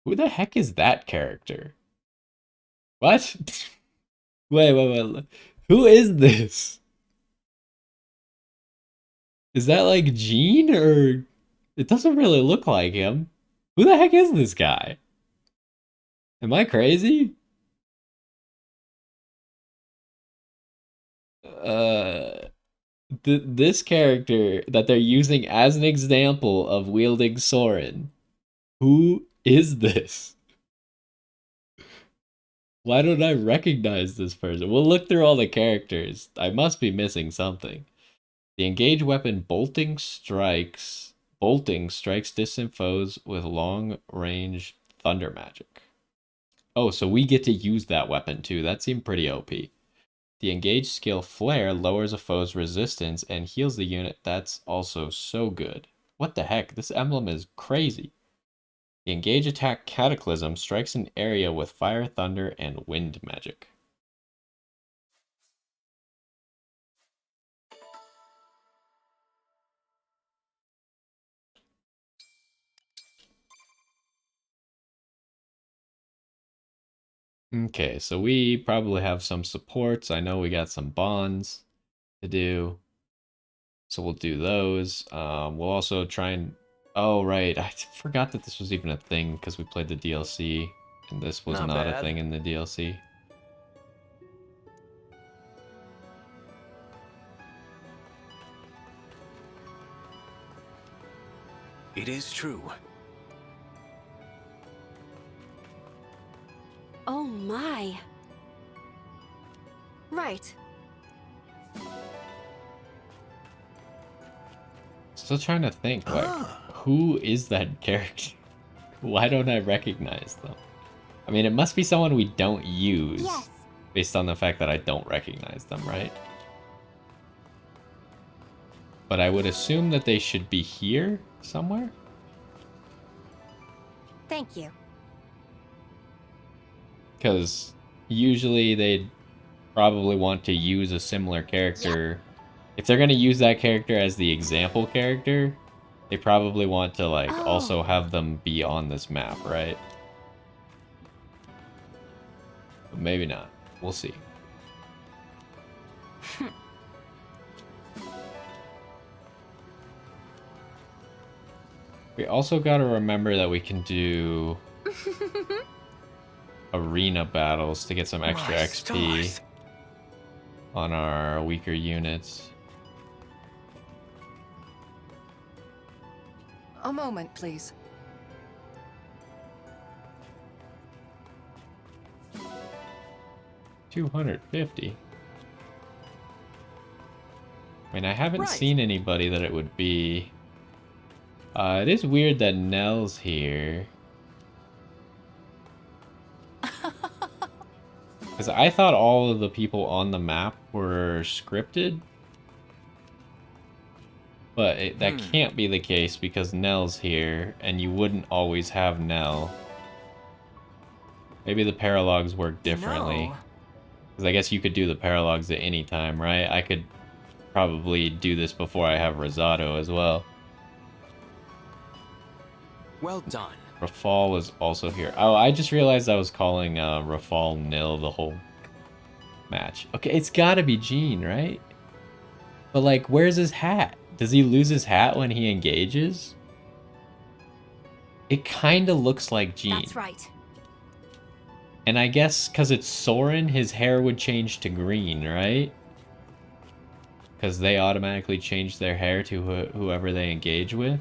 Who the heck is that character? What? Wait. Who is this? Is that like Gene or... It doesn't really look like him. Who the heck is this guy? Am I crazy? This character that they're using as an example of wielding Soren. Who is this? Why don't I recognize this person? We'll look through all the characters. I must be missing something. The engaged weapon bolting strikes distant foes with long-range thunder magic. Oh, so we get to use that weapon too. That seemed pretty OP. The engaged skill Flare lowers a foe's resistance and heals the unit. That's also so good. What the heck? This emblem is crazy. The engage attack Cataclysm strikes an area with fire, thunder, and wind magic. Okay, so we probably have some supports. I know we got some bonds to do. So we'll do those. We'll also try and... Oh, right. I forgot that this was even a thing because we played the DLC. And this was not a thing in the DLC. It is true. Oh my. Right. Still trying to think, like, who is that character? Why don't I recognize them? I mean, it must be someone we don't use. Yes. Based on the fact that I don't recognize them, right? But I would assume that they should be here somewhere? Thank you. Because usually they'd probably want to use a similar character. If they're going to use that character as the example character, they probably want to, like, also have them be on this map, right? But maybe not. We'll see. We also got to remember that we can do arena battles to get some extra My XP stars. on our weaker units. A moment, please. $250. I mean, I haven't Right. seen anybody that it would be. It is weird that Nell's here. Because I thought all of the people on the map were scripted. But that can't be the case because Nell's here, and you wouldn't always have Nell. Maybe the paralogs work differently. No. Because I guess you could do the paralogs at any time, right? I could probably do this before I have Rosado as well. Well done. Rafal is also here. Oh, I just realized I was calling Rafal nil the whole match. Okay, it's gotta be Jean, right? But, like, where's his hat? Does he lose his hat when he engages? It kinda looks like Jean. That's right. And I guess because it's Soren, his hair would change to green, right? Because they automatically change their hair to whoever they engage with.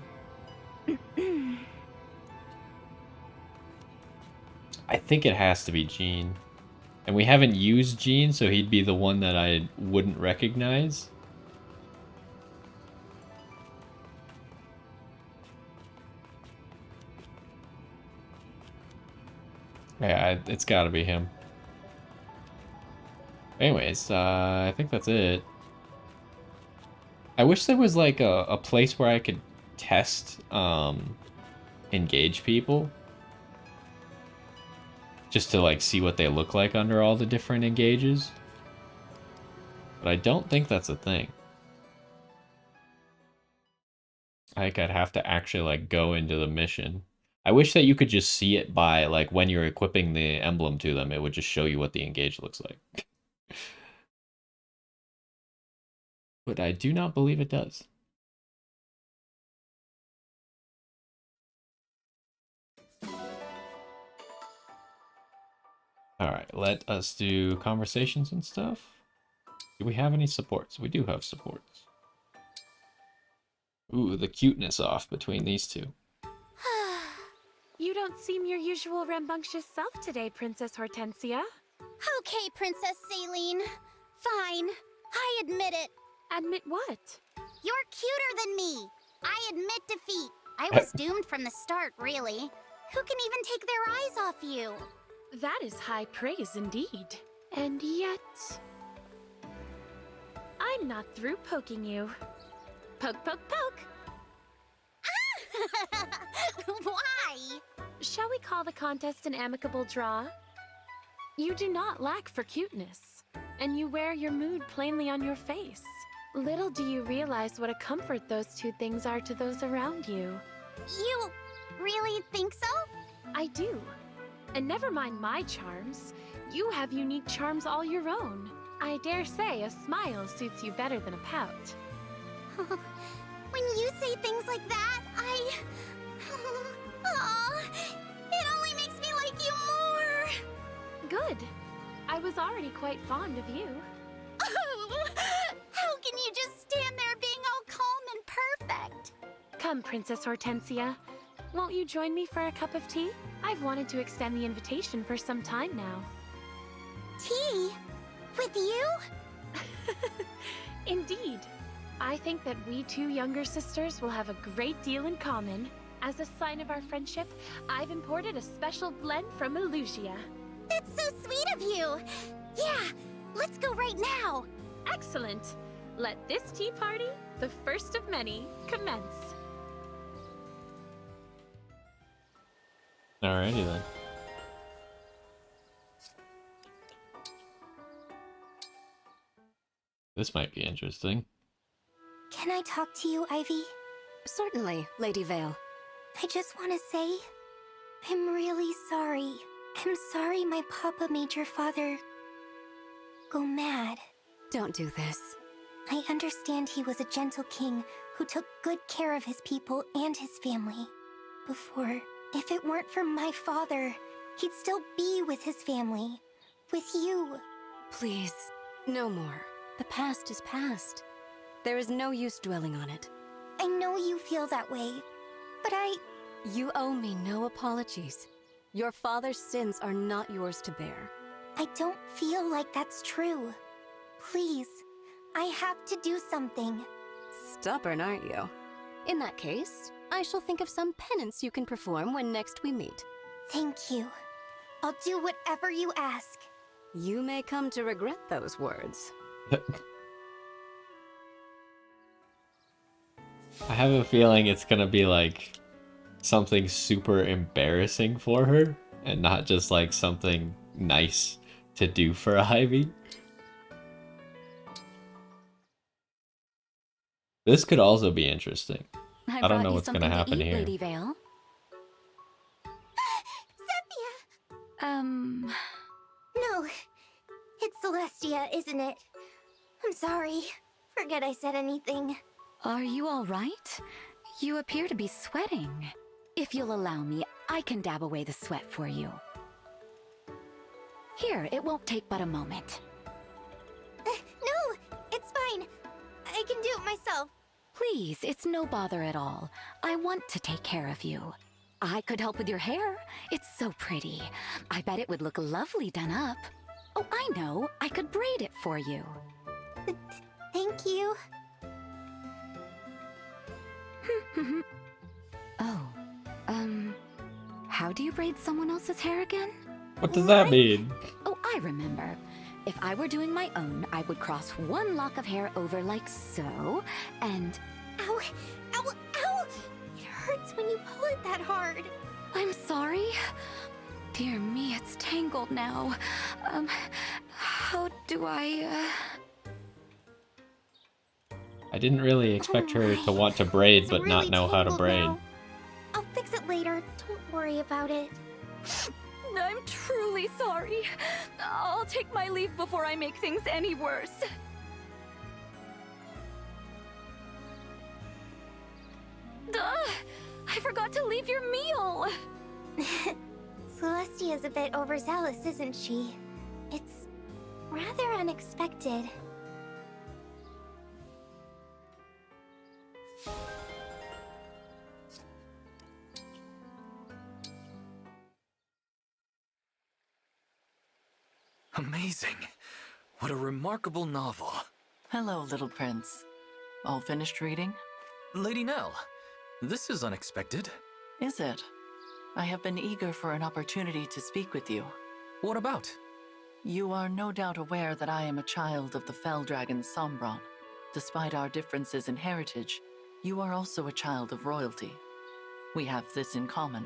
I think it has to be Jean. And we haven't used Jean, so he'd be the one that I wouldn't recognize. Yeah, it's gotta be him. Anyways, I think that's it. I wish there was like a place where I could test engage people. Just to like see what they look like under all the different engages. But I don't think that's a thing. Like I'd have to actually like go into the mission. I wish that you could just see it by like when you're equipping the emblem to them, it would just show you what the engage looks like. But I do not believe it does. Alright, let us do conversations and stuff. Do we have any supports? We do have supports. Ooh, the cuteness off between these two. You don't seem your usual rambunctious self today, Princess Hortensia. Okay, Princess Saline. Fine. I admit it. Admit what? You're cuter than me. I admit defeat. I was doomed from the start, really. Who can even take their eyes off you? That is high praise indeed. And yet... I'm not through poking you. Poke, poke, poke! Why? Shall we call the contest an amicable draw? You do not lack for cuteness, and you wear your mood plainly on your face. Little do you realize what a comfort those two things are to those around you. You really think so? I do. And never mind my charms, you have unique charms all your own. I dare say a smile suits you better than a pout. When you say things like that, Aw, it only makes me like you more! Good. I was already quite fond of you. How can you just stand there being all calm and perfect? Come, Princess Hortensia. Won't you join me for a cup of tea? I've wanted to extend the invitation for some time now. Tea? With you? Indeed. I think that we two younger sisters will have a great deal in common. As a sign of our friendship, I've imported a special blend from Elusia. That's so sweet of you! Yeah, let's go right now! Excellent! Let this tea party, the first of many, commence. Alrighty then. This might be interesting. Can I talk to you, Ivy? Certainly, Lady Vale. I just want to say, I'm really sorry. I'm sorry my papa made your father go mad. Don't do this. I understand he was a gentle king who took good care of his people and his family. Before, if it weren't for my father, he'd still be with his family. With you. Please, no more. The past is past. There is no use dwelling on it. I know you feel that way, but You owe me no apologies. Your father's sins are not yours to bear. I don't feel like that's true. Please, I have to do something. Stubborn, aren't you? In that case, I shall think of some penance you can perform when next we meet. Thank you. I'll do whatever you ask. You may come to regret those words. I have a feeling it's gonna be like something super embarrassing for her and not just like something nice to do for Ivy. This could also be interesting. I don't know what's gonna happen here. Lady Vale. Cynthia! No, it's Celestia, isn't it? I'm sorry. Forget I said anything. Are you all right? You appear to be sweating. If you'll allow me, I can dab away the sweat for you. Here, it won't take but a moment. No, it's fine. I can do it myself. Please, it's no bother at all. I want to take care of you. I could help with your hair. It's so pretty. I bet it would look lovely done up. Oh, I know. I could braid it for you. Thank you. Oh, how do you braid someone else's hair again? What does that mean? Oh, I remember. If I were doing my own, I would cross one lock of hair over like so, and... Ow! Ow! Ow! It hurts when you pull it that hard. I'm sorry. Dear me, it's tangled now. How do I didn't really expect her to want to braid It's but really not know how to tangled braid. now. I'll fix it later. Don't worry about it. I'm truly sorry. I'll take my leave before I make things any worse. Duh! I forgot to leave your meal! Celestia's a bit overzealous, isn't she? It's rather unexpected. Amazing. What a remarkable novel. Hello, little prince. All finished reading? Lady Nell, this is unexpected. Is it? I have been eager for an opportunity to speak with you. What about? You are no doubt aware that I am a child of the fell dragon Sombron. Despite our differences in heritage, you are also a child of royalty. We have this in common.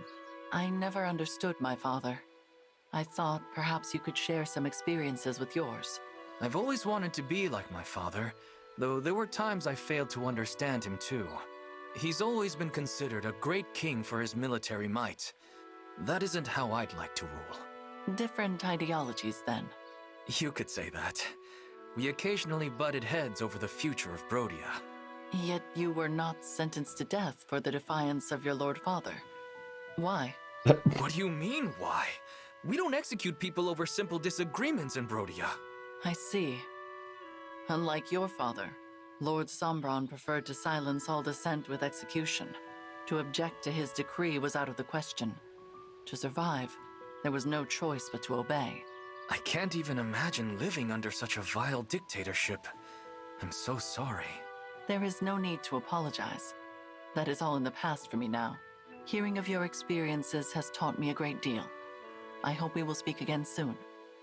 I never understood my father. I thought perhaps you could share some experiences with yours. I've always wanted to be like my father, though there were times I failed to understand him too. He's always been considered a great king for his military might. That isn't how I'd like to rule. Different ideologies, then. You could say that. We occasionally butted heads over the future of Brodia. Yet you were not sentenced to death for the defiance of your Lord Father. Why? What do you mean, why? We don't execute people over simple disagreements in Brodia. I see. Unlike your father, Lord Sombron preferred to silence all dissent with execution. To object to his decree was out of the question. To survive, there was no choice but to obey. I can't even imagine living under such a vile dictatorship. I'm so sorry. There is no need to apologize. That is all in the past for me now. Hearing of your experiences has taught me a great deal. I hope we will speak again soon.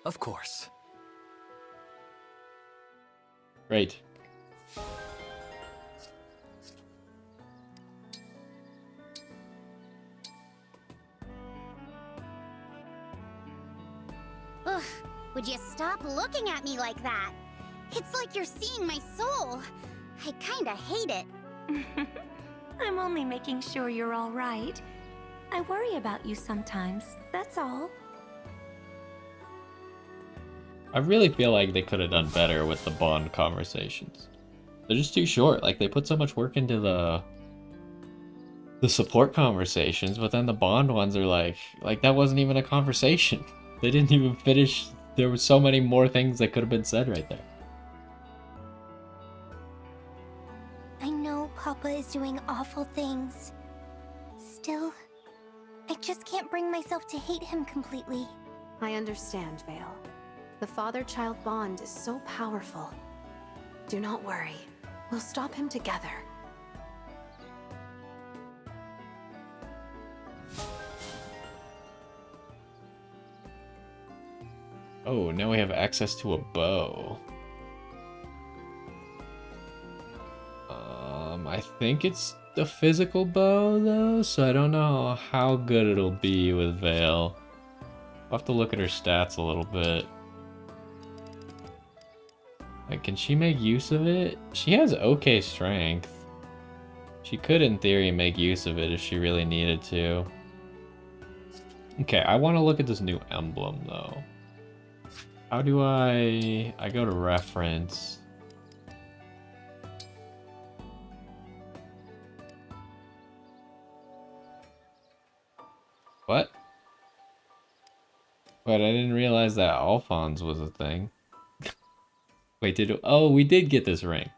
Of course. Great. Ugh, would you stop looking at me like that? It's like you're seeing my soul. I kinda hate it. I'm only making sure you're all right. I worry about you sometimes, that's all. I really feel like they could have done better with the Bond conversations. They're just too short. Like, they put so much work into the support conversations, but then the Bond ones are like that wasn't even a conversation. They didn't even finish. There were so many more things that could have been said right there. I know Papa is doing awful things. Still, I just can't bring myself to hate him completely. I understand, Vale. The father-child bond is so powerful. Do not worry. We'll stop him together. Oh, now we have access to a bow. I think it's the physical bow though, so I don't know how good it'll be with Vale. I'll have to look at her stats a little bit. Like, can she make use of it? She has okay strength. She could, in theory, make use of it if she really needed to. Okay, I want to look at this new emblem, though. How do I go to reference. What? But I didn't realize that Alphonse was a thing. Wait, we did get this ring.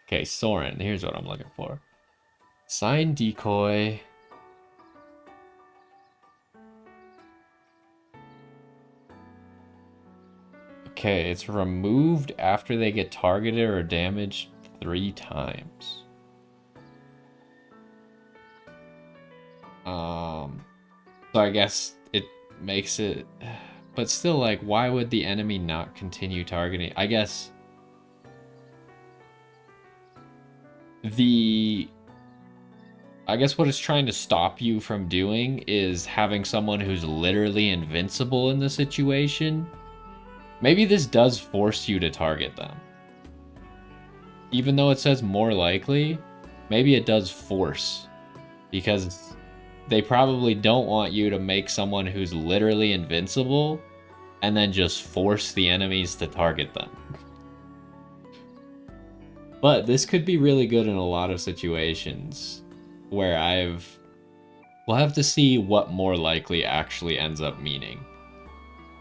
Okay, Soren, here's what I'm looking for. Sign decoy. Okay, it's removed after they get targeted or damaged 3 times. So I guess it makes it... But still, like, why would the enemy not continue targeting? I guess... what it's trying to stop you from doing is having someone who's literally invincible in the situation. Maybe this does force you to target them. Even though it says more likely, maybe it does force. Because they probably don't want you to make someone who's literally invincible and then just force the enemies to target them. But this could be really good in a lot of situations where we'll have to see what more likely actually ends up meaning.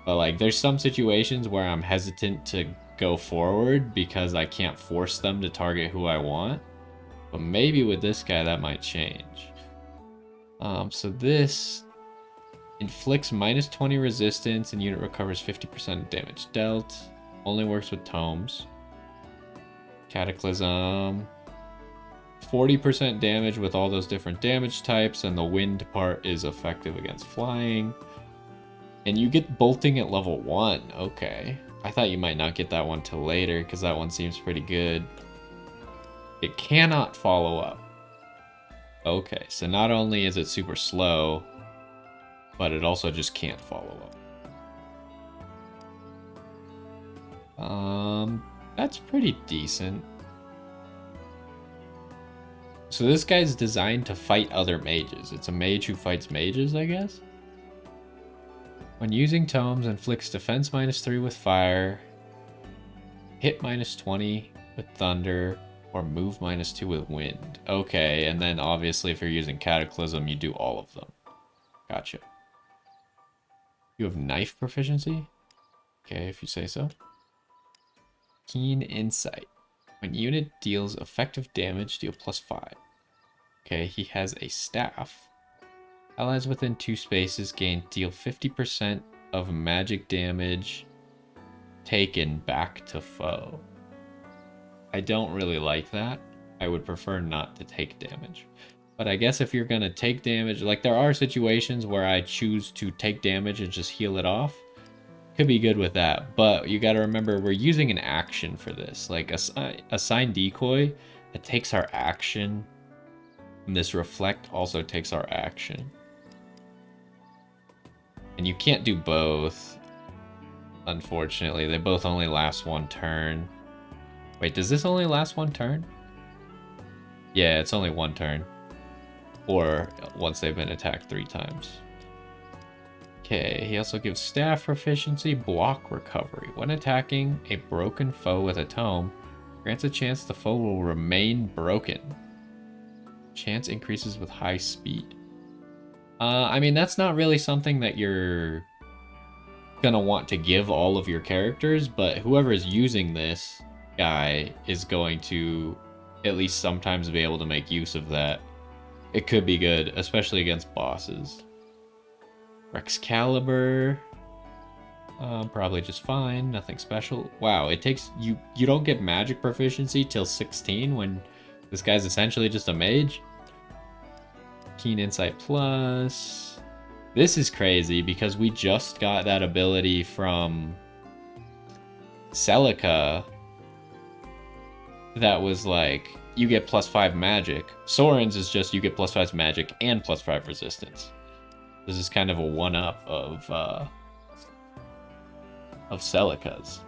But like, there's some situations where I'm hesitant to go forward because I can't force them to target who I want. But maybe with this guy that might change. So this inflicts -20 resistance and unit recovers 50% damage dealt. Only works with tomes. Cataclysm. 40% damage with all those different damage types, and the wind part is effective against flying. And you get bolting at level 1. Okay. I thought you might not get that one till later, because that one seems pretty good. It cannot follow up. Okay, so not only is it super slow, but it also just can't follow up. That's pretty decent. So this guy's designed to fight other mages. It's a mage who fights mages, I guess? When using tomes, inflicts defense -3 with fire, hit -20 with thunder, or move -2 with wind. Okay, and then obviously if you're using Cataclysm, you do all of them. Gotcha. You have knife proficiency? Okay, if you say so. Keen Insight. When unit deals effective damage, deal +5. Okay, he has a staff. Allies within 2 spaces deal 50% of magic damage taken back to foe. I don't really like that. I would prefer not to take damage. But I guess if you're going to take damage, like there are situations where I choose to take damage and just heal it off. Could be good with that, but you got to remember we're using an action for this. Like assign decoy, it takes our action. And this reflect also takes our action. And you can't do both, unfortunately. They both only last 1 turn. Wait, does this only last 1 turn? Yeah, it's only 1 turn. Or once they've been attacked 3 times. Okay, he also gives staff proficiency, block recovery. When attacking a broken foe with a tome, grants a chance the foe will remain broken. Chance increases with high speed. I mean, that's not really something that you're gonna want to give all of your characters, but whoever is using this guy is going to at least sometimes be able to make use of that. It could be good, especially against bosses. Excalibur, probably just fine, nothing special. Wow, it takes you don't get magic proficiency till 16 when this guy's essentially just a mage. Keen Insight Plus. This is crazy because we just got that ability from Celica that was like, you get +5 magic. Soren's is just you get +5 magic and +5 resistance. This is kind of a one-up of Celica's.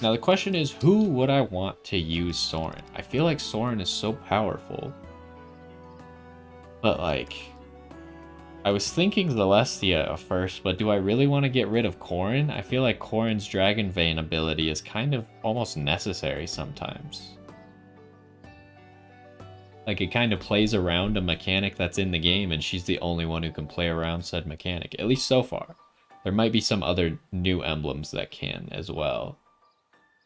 Now the question is, who would I want to use Soren? I feel like Soren is so powerful. But like, I was thinking Celestia first, but do I really want to get rid of Corrin? I feel like Corrin's Dragon Vein ability is kind of almost necessary sometimes. Like, it kind of plays around a mechanic that's in the game, and she's the only one who can play around said mechanic, at least so far. There might be some other new emblems that can as well.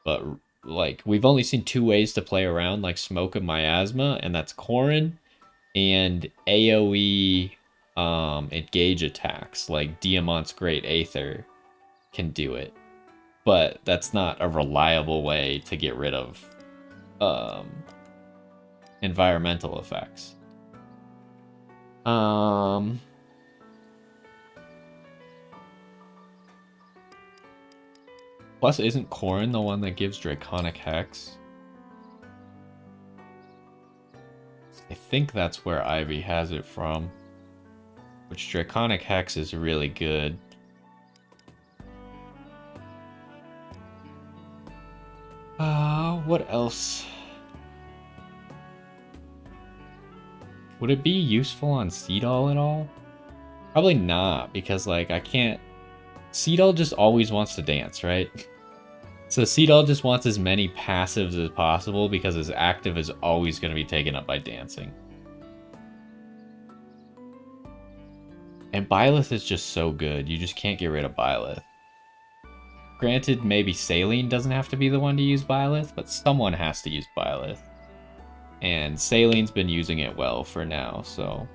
But, like, we've only seen 2 ways to play around, like, Smoke and Miasma, and that's Corrin and AoE engage attacks, like Diamant's Great Aether can do it. But that's not a reliable way to get rid of environmental effects. Plus, isn't Corrin the one that gives Draconic Hex? I think that's where Ivy has it from. Which Draconic Hex is really good. What else? Would it be useful on Seedall at all? Probably not, because like I can't... Seedall just always wants to dance, right? So Seedall just wants as many passives as possible because his active is always going to be taken up by dancing. And Byleth is just so good, you just can't get rid of Byleth. Granted, maybe Saline doesn't have to be the one to use Byleth, but someone has to use Byleth. And Saline's been using it well for now, so...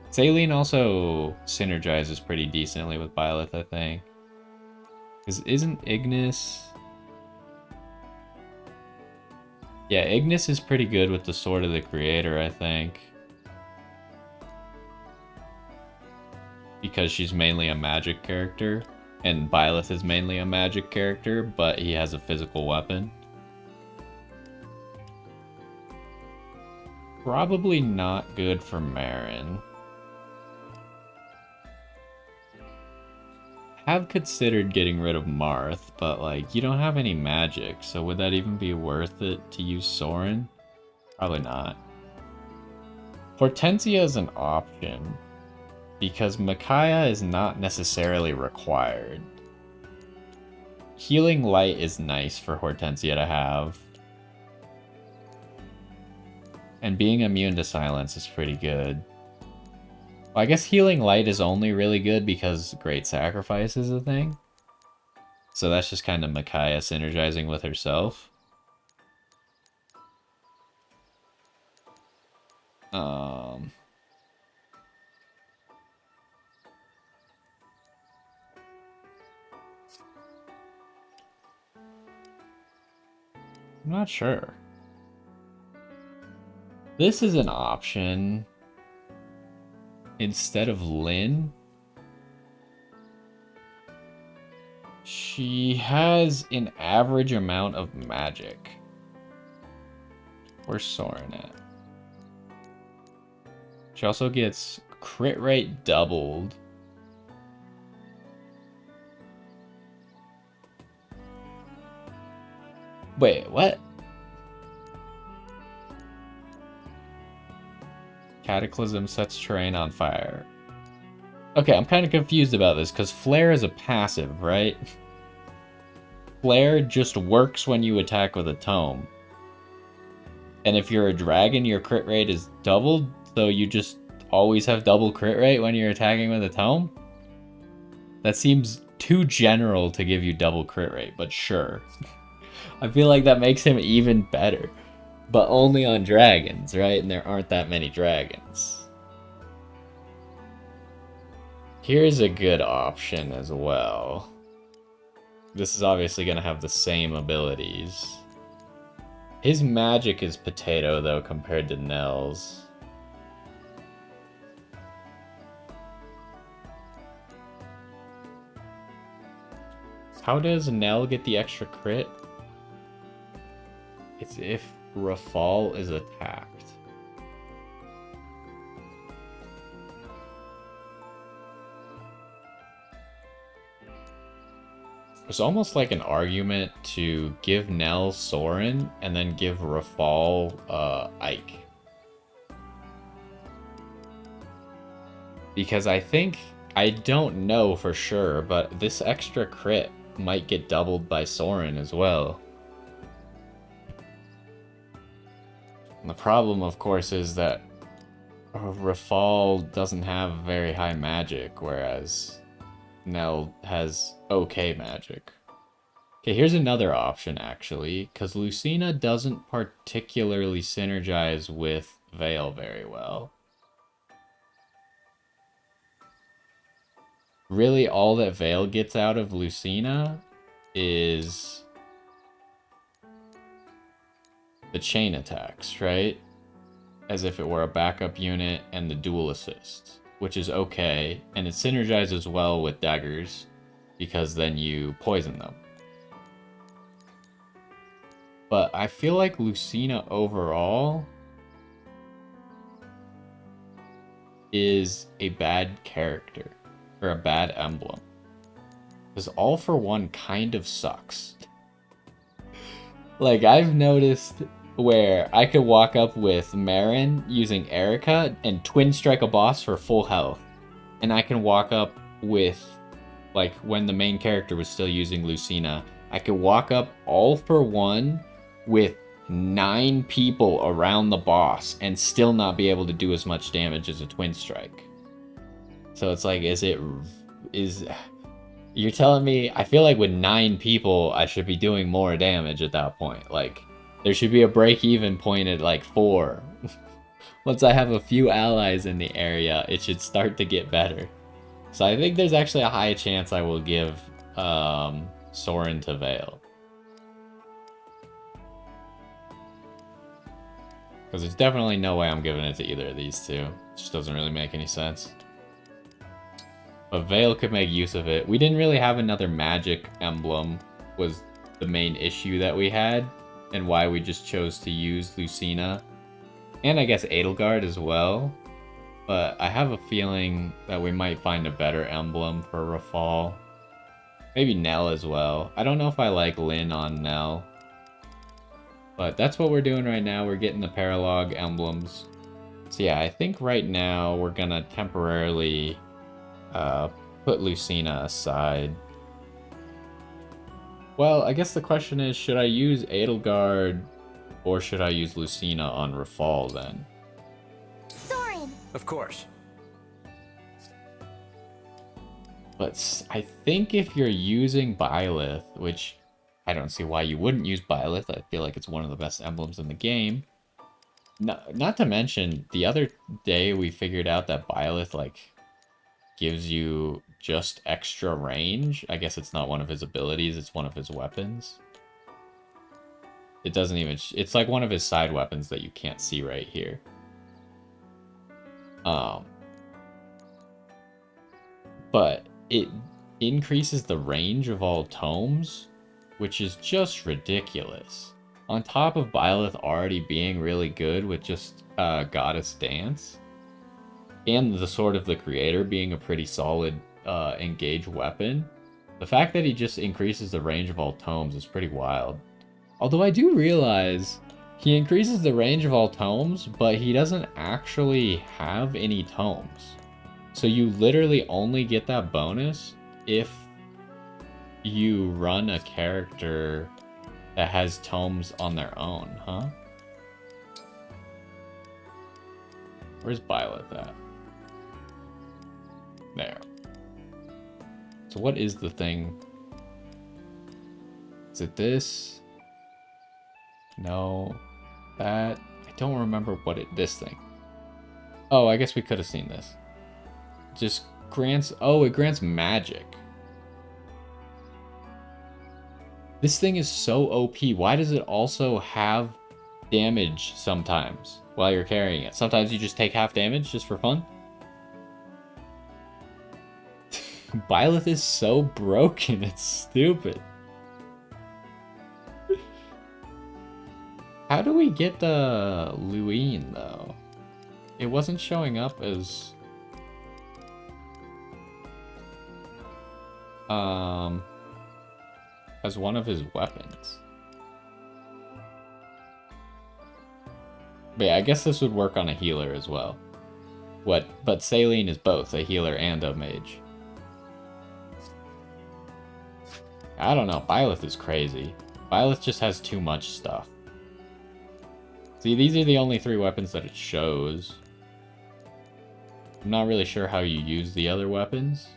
Saline also synergizes pretty decently with Byleth, I think. Because isn't Ignis... Yeah, Ignis is pretty good with the Sword of the Creator, I think. Because she's mainly a magic character. And Byleth is mainly a magic character, but he has a physical weapon. Probably not good for Marin. Have considered getting rid of Marth, but like, you don't have any magic, so would that even be worth it to use Soren? Probably not. Hortensia is an option, because Micaiah is not necessarily required. Healing Light is nice for Hortensia to have. And being immune to silence is pretty good. Well, I guess Healing Light is only really good because Great Sacrifice is a thing. So that's just kind of Micaiah synergizing with herself. I'm not sure. This is an option. Instead of Lynn, she has an average amount of magic. Where's Soren at? She also gets crit rate doubled. Wait, what? Cataclysm sets terrain on fire. Okay, I'm kind of confused about this, because Flare is a passive, right? Flare just works when you attack with a tome. And if you're a dragon, your crit rate is doubled, so you just always have double crit rate when you're attacking with a tome? That seems too general to give you double crit rate, but sure. I feel like that makes him even better. But only on dragons, right? And there aren't that many dragons. Here's a good option as well. This is obviously going to have the same abilities. His magic is potato, though, compared to Nell's. How does Nell get the extra crit? It's if Rafal is attacked. It's almost like an argument to give Nell Soren and then give Rafal Ike. Because I don't know for sure, but this extra crit might get doubled by Soren as well. And the problem, of course, is that Rafal doesn't have very high magic, whereas Nell has okay magic. Okay, here's another option, actually, because Lucina doesn't particularly synergize with Veil very well. Really, all that Veil gets out of Lucina is the chain attacks, right? As if it were a backup unit and the dual assist, which is okay, and it synergizes well with daggers because then you poison them. But I feel like Lucina overall is a bad character, or a bad emblem. Because All for One kind of sucks. Like, I've noticed where I could walk up with Marin using Erica and twin strike a boss for full health. And I can walk up with, like, when the main character was still using Lucina, I could walk up All for One with 9 people around the boss and still not be able to do as much damage as a twin strike. So it's like, you're telling me, I feel like with 9 people, I should be doing more damage at that point. Like, there should be a break-even point at, like, 4. Once I have a few allies in the area, it should start to get better. So I think there's actually a high chance I will give Soren to Veil. Because there's definitely no way I'm giving it to either of these two. It just doesn't really make any sense. But Veil could make use of it. We didn't really have another magic emblem, was the main issue that we had, and why we just chose to use Lucina. And I guess Edelgard as well. But I have a feeling that we might find a better emblem for Rafal. Maybe Nell as well. I don't know if I like Lyn on Nell. But that's what we're doing right now. We're getting the Paralog emblems. So yeah, I think right now we're gonna temporarily put Lucina aside. Well, I guess the question is, should I use Edelgard or should I use Lucina on Rafal then? Soren! Of course. But I think if you're using Byleth, which I don't see why you wouldn't use Byleth, I feel like it's one of the best emblems in the game. Not to mention, the other day we figured out that Byleth, like, gives you just extra range. I guess it's not one of his abilities, it's one of his weapons. It doesn't even... It's like one of his side weapons that you can't see right here. But it increases the range of all tomes, which is just ridiculous. On top of Byleth already being really good with just Goddess Dance, and the Sword of the Creator being a pretty solid engage weapon, the fact that he just increases the range of all tomes is pretty wild. Although I do realize he increases the range of all tomes, but he doesn't actually have any tomes. So you literally only get that bonus if you run a character that has tomes on their own, huh? Where's Byleth at? There. So what is the thing? Is it this? No. That? I don't remember what this thing. Oh, I guess we could have seen this. Just grants... Oh, it grants magic. This thing is so OP. Why does it also have damage sometimes while you're carrying it? Sometimes you just take half damage just for fun. Byleth is so broken, it's stupid. How do we get the Luine, though? It wasn't showing up as... as one of his weapons. But yeah, I guess this would work on a healer as well. But Saline is both a healer and a mage. I don't know, Byleth is crazy. Byleth just has too much stuff. See, these are the only 3 weapons that it shows. I'm not really sure how you use the other weapons.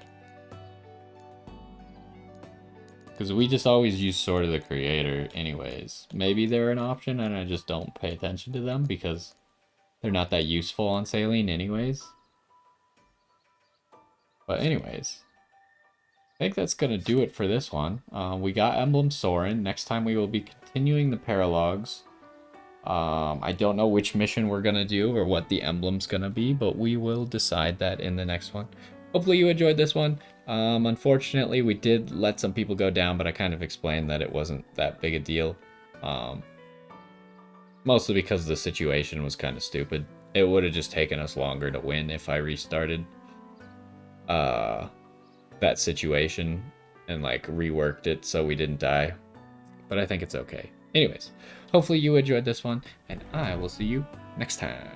Because we just always use Sword of the Creator anyways. Maybe they're an option and I just don't pay attention to them because they're not that useful on Saline anyways. But anyways, I think that's going to do it for this one. We got Emblem Soren. Next time we will be continuing the Paralogs. I don't know which mission we're going to do or what the emblem's going to be, but we will decide that in the next one. Hopefully you enjoyed this one. Unfortunately, we did let some people go down, but I kind of explained that it wasn't that big a deal. Mostly because the situation was kind of stupid. It would have just taken us longer to win if I restarted that situation and like reworked it so we didn't die. But I think it's okay. Anyways, hopefully you enjoyed this one, and I will see you next time.